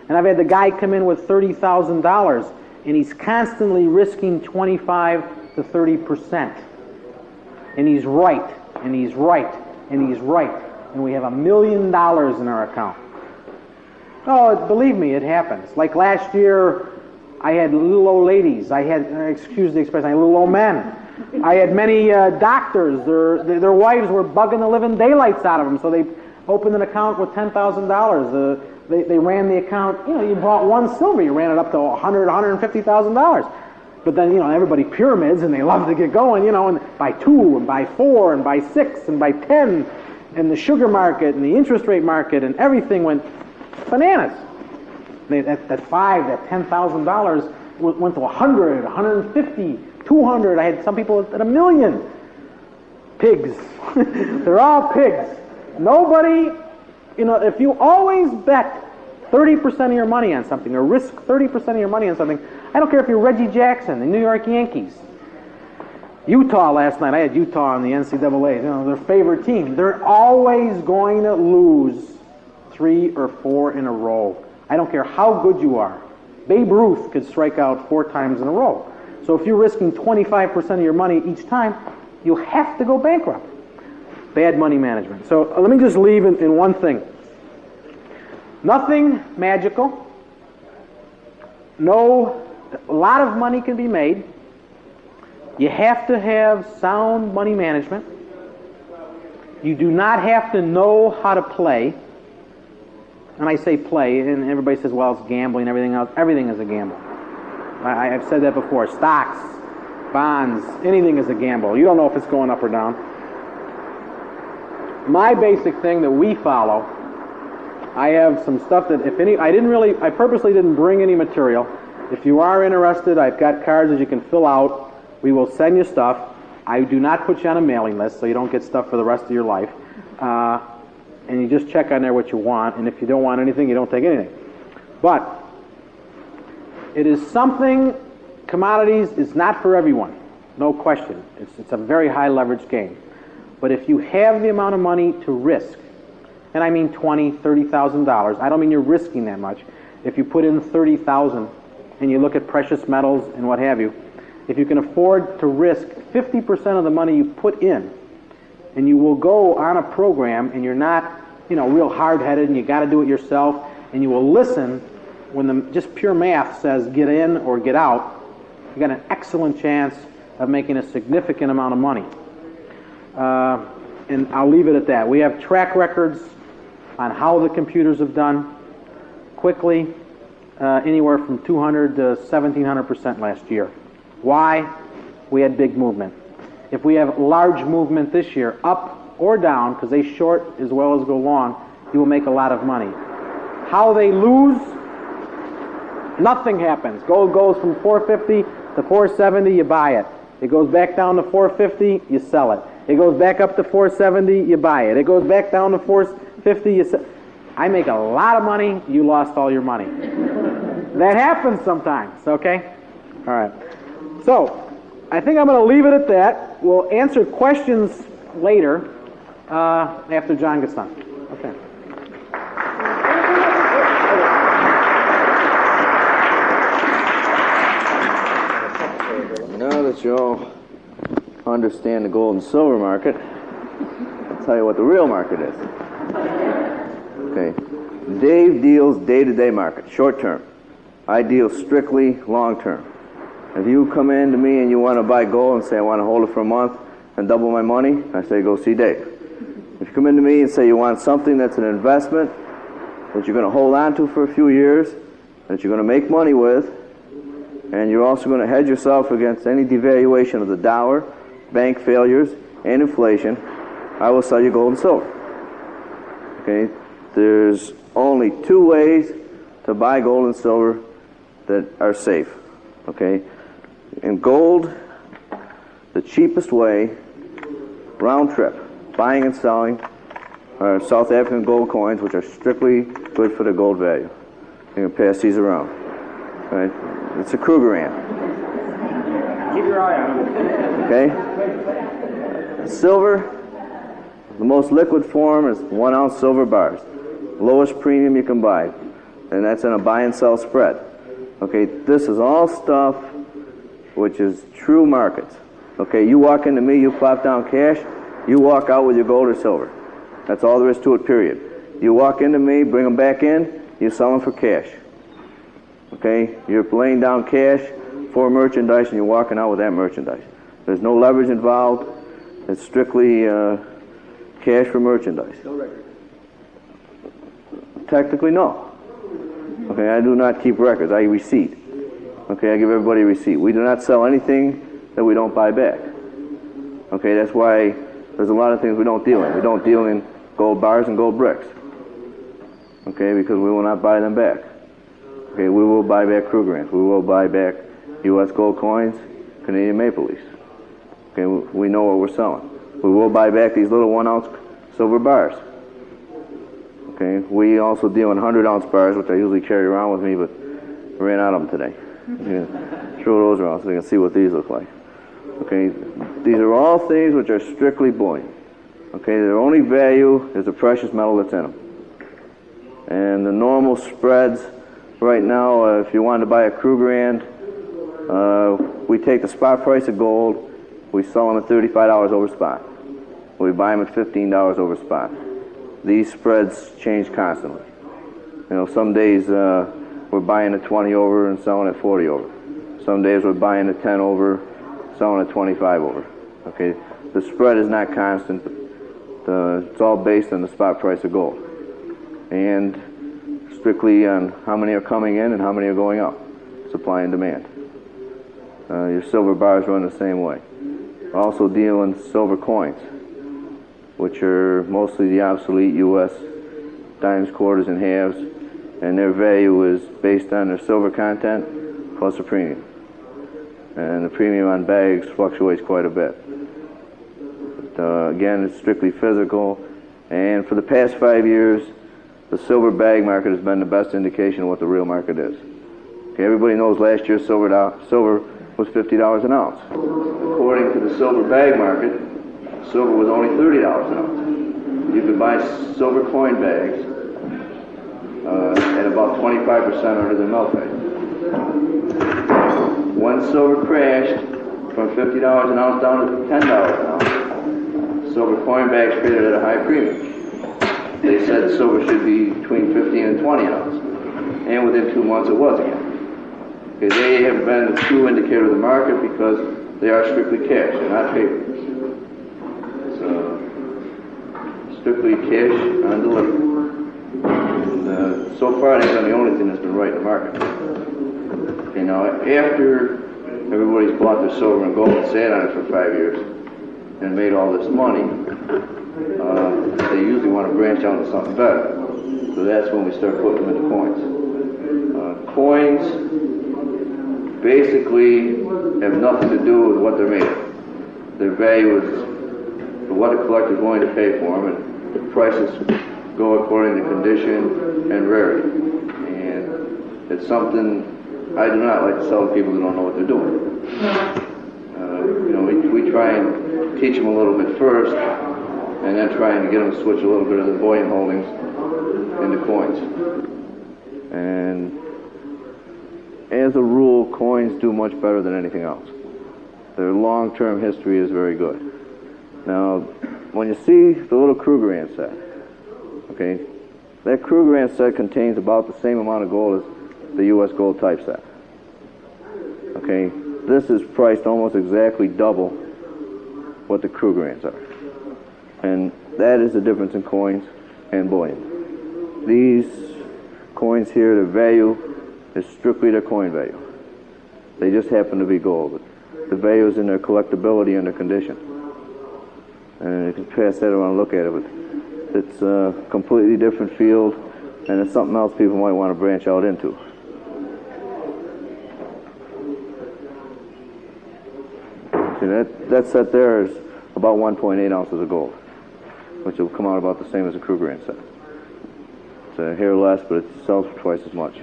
and I've had the guy come in with $30,000, and he's constantly risking 25 to 30%. And he's right, and he's right, and he's right. And we have $1 million in our account. Oh, believe me, it happens. Like last year, I had little old ladies. I had, excuse the expression, I had little old men. I had many doctors. Their wives were bugging the living daylights out of them, so they opened an account with $10,000. They ran the account. You bought one silver, you ran it up to $150,000. But then, everybody pyramids, and they love to get going, and buy 2, and buy 4, and buy 6, and buy 10, and the sugar market, and the interest rate market, and everything went bananas. That $10,000 went to 100, 150, 200. I had some people at $1 million. Pigs. They're all pigs. Nobody, if you always bet 30% of your money on something, or risk 30% of your money on something, I don't care if you're Reggie Jackson, the New York Yankees. Utah last night, I had Utah in the NCAA, their favorite team. They're always going to lose 3 or 4 in a row. I don't care how good you are. Babe Ruth could strike out 4 times in a row. So if you're risking 25% of your money each time, you have to go bankrupt. Bad money management. So let me just leave in one thing. Nothing magical. A lot of money can be made. You have to have sound money management. You do not have to know how to play. And I say play, and everybody says, well, it's gambling and everything else. Everything is a gamble. I've said that before. Stocks, bonds, anything is a gamble. You don't know if it's going up or down. My basic thing that we follow I have some stuff that I purposely didn't bring any material. If you are interested, I've got cards that you can fill out. We will send you stuff. I do not put you on a mailing list, so you don't get stuff for the rest of your life. And you just check on there what you want, and if you don't want anything, you don't take anything. But it is something, commodities is not for everyone, no question. It's a very high leverage game. But if you have the amount of money to risk, and I mean $20,000, $30,000, I don't mean you're risking that much. If you put in $30,000 and you look at precious metals and what have you, if you can afford to risk 50% of the money you put in, and you will go on a program and you're not, real hard-headed and you got to do it yourself, and you will listen when just pure math says get in or get out, you got an excellent chance of making a significant amount of money. And I'll leave it at that. We have track records on how the computers have done quickly, anywhere from 200 to 1,700% last year. Why? We had big movement. If we have large movement this year, up or down, because they short as well as go long, you will make a lot of money. How they lose, nothing happens. Gold goes from 450 to 470, you buy it. It goes back down to 450, you sell it. It goes back up to 470, you buy it. It goes back down to 450, you sell it. I make a lot of money, you lost all your money. That happens sometimes, okay? All right. So, I think I'm going to leave it at that. We'll answer questions later after John gets done. Okay. Now that you all understand the gold and silver market, I'll tell you what the real market is. Okay. Dave deals day-to-day market, short-term. I deal strictly long-term. If you come in to me and you want to buy gold and say, I want to hold it for a month and double my money, I say, go see Dave. If you come into me and say you want something that's an investment that you're going to hold on to for a few years, that you're going to make money with, and you're also going to hedge yourself against any devaluation of the dollar, bank failures, and inflation, I will sell you gold and silver. Okay? There's only two ways to buy gold and silver that are safe. Okay? In gold, the cheapest way, round trip, buying and selling, are South African gold coins, which are strictly good for the gold value. You can pass these around. Right? It's a Krugerrand. Keep your eye on them. Okay? Silver, the most liquid form is 1 ounce silver bars. Lowest premium you can buy. And that's in a buy and sell spread. Okay, this is all stuff which is true markets. Okay, you walk into me, you plop down cash, you walk out with your gold or silver. That's all there is to it, period. You walk into me, bring them back in, you sell them for cash. Okay, you're laying down cash for merchandise and you're walking out with that merchandise. There's no leverage involved. It's strictly cash for merchandise. No record. Technically, no. Okay, I do not keep records. I receipt. Okay, I give everybody a receipt. We do not sell anything that we don't buy back. Okay, that's why there's a lot of things we don't deal in. We don't deal in gold bars and gold bricks. Okay, because we will not buy them back. Okay, we will buy back Krugerrands. We will buy back U.S. gold coins, Canadian maple leafs. Okay, we know what we're selling. We will buy back these little 1 ounce silver bars. Okay, we also deal in 100 ounce bars, which I usually carry around with me, but I ran out of them today. Throw those around so you can see what these look like. Okay, these are all things which are strictly bullion. Okay, their only value is the precious metal that's in them. And the normal spreads right now, if you wanted to buy a Krugerrand, we take the spot price of gold, we sell them at $35 over spot. We buy them at $15 over spot. These spreads change constantly. You know, some days we're buying at 20 over and selling at 40 over. Some days we're buying at 10 over, selling at 25 over. Okay, the spread is not constant. It's all based on the spot price of gold, and strictly on how many are coming in and how many are going out. Supply and demand. Your silver bars run the same way. Also deal in silver coins, which are mostly the obsolete U.S. dimes, quarters, and halves, and their value is based on their silver content plus a premium. And the premium on bags fluctuates quite a bit. But, again, it's strictly physical, and for the past 5 years, the silver bag market has been the best indication of what the real market is. Okay, everybody knows last year silver was $50 an ounce. According to the silver bag market, silver was only $30 an ounce. You could buy silver coin bags at about 25% under the melt rate. When silver crashed from $50 an ounce down to $10 an ounce, silver coin bags traded at a high premium. They said silver should be between 15 and 20 an ounce, and within 2 months it was again. Okay, they have been the true indicator of the market because they are strictly cash, they're not paper. So, strictly cash on delivery. And, so far they've been the only thing that's been right in the market. Okay, now after everybody's bought their silver and gold and sat on it for 5 years and made all this money, they usually want to branch out into something better. So that's when we start putting them into coins. Coins basically have nothing to do with what they're made of. Their value is for what a collector is willing to pay for them, and the prices go according to condition and rarity. And it's something I do not like to sell to people who don't know what they're doing. We try and teach them a little bit first, and then trying to get them to switch a little bit of the bullion holdings into coins. And as a rule, coins do much better than anything else. Their long-term history is very good. Now, when you see the little Krugerrand set, okay, that Krugerrand set contains about the same amount of gold as the U.S. gold type set. Okay, this is priced almost exactly double what the Krugerrands are. And that is the difference in coins and bullion. These coins here, the value is strictly their coin value. They just happen to be gold. But the value is in their collectability and their condition. And you can pass that around and look at it, but it's a completely different field, and it's something else people might want to branch out into. See, that set there is about 1.8 ounces of gold, which will come out about the same as a Krugerrand set. It's a hair less, but it sells for twice as much.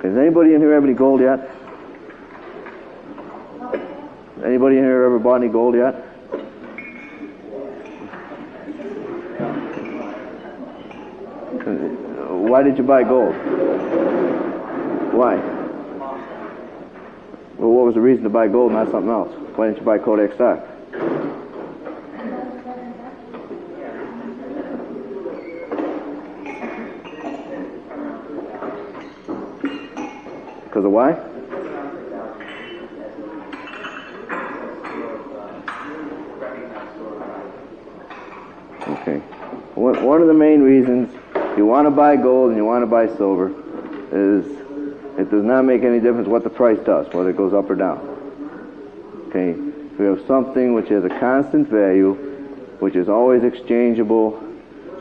Does anybody in here have any gold yet? Anybody in here ever bought any gold yet? Why did you buy gold? Why? Well, what was the reason to buy gold, not something else? Why didn't you buy Kodak stock? Because of why? Okay. One of the main reasons you want to buy gold and you want to buy silver is it does not make any difference what the price does, whether it goes up or down. Okay. If we have something which has a constant value, which is always exchangeable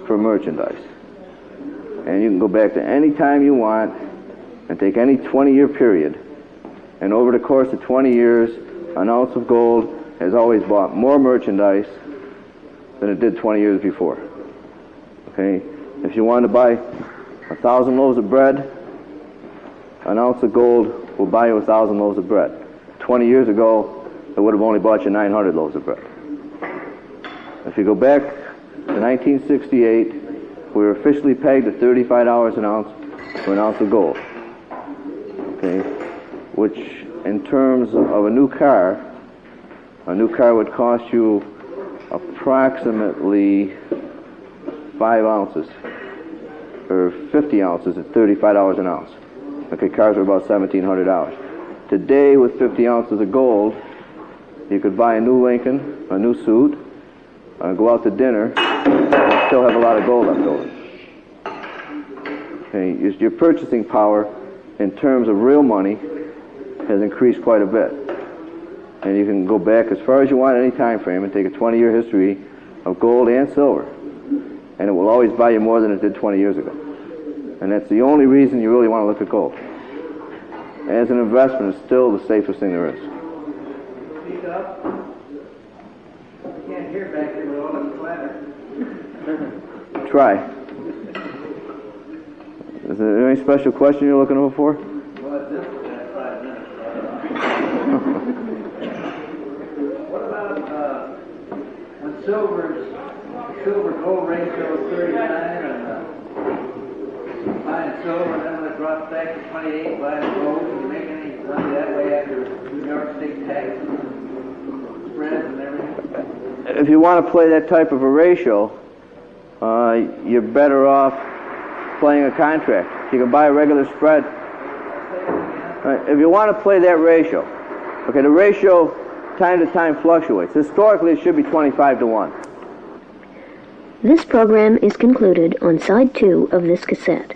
for merchandise, and you can go back to any time you want and take any 20-year period, and over the course of 20 years, an ounce of gold has always bought more merchandise than it did 20 years before. Okay? If you wanted to buy 1,000 loaves of bread, an ounce of gold will buy you 1,000 loaves of bread. 20 years ago, it would have only bought you 900 loaves of bread. If you go back to 1968, we were officially pegged at $35 an ounce for an ounce of gold. Okay, which in terms of a new car would cost you approximately 5 ounces or 50 ounces at $35 an ounce. Okay, cars are about $1,700. Today, with 50 ounces of gold, you could buy a new Lincoln, a new suit, go out to dinner, and still have a lot of gold left over. Okay, your purchasing power in terms of real money has increased quite a bit. And you can go back as far as you want any time frame and take a 20-year history of gold and silver, and it will always buy you more than it did 20 years ago. And that's the only reason you really want to look at gold. As an investment, it's still the safest thing there is. Speak up. I can't hear back here with all this clatter. Try. Is there any special question you're looking for? Well, this is that 5 minutes. What about when silver-gold ratio is 39 and buying silver and then when it drops back to 28, buying gold? Can you make any money that way after New York State taxes and spreads and everything? If you want to play that type of a ratio, you're better off playing a contract. You can buy a regular spread. If you want to play that ratio, okay, the ratio time to time fluctuates. Historically, it should be 25 to 1. This program is concluded on side 2 of this cassette.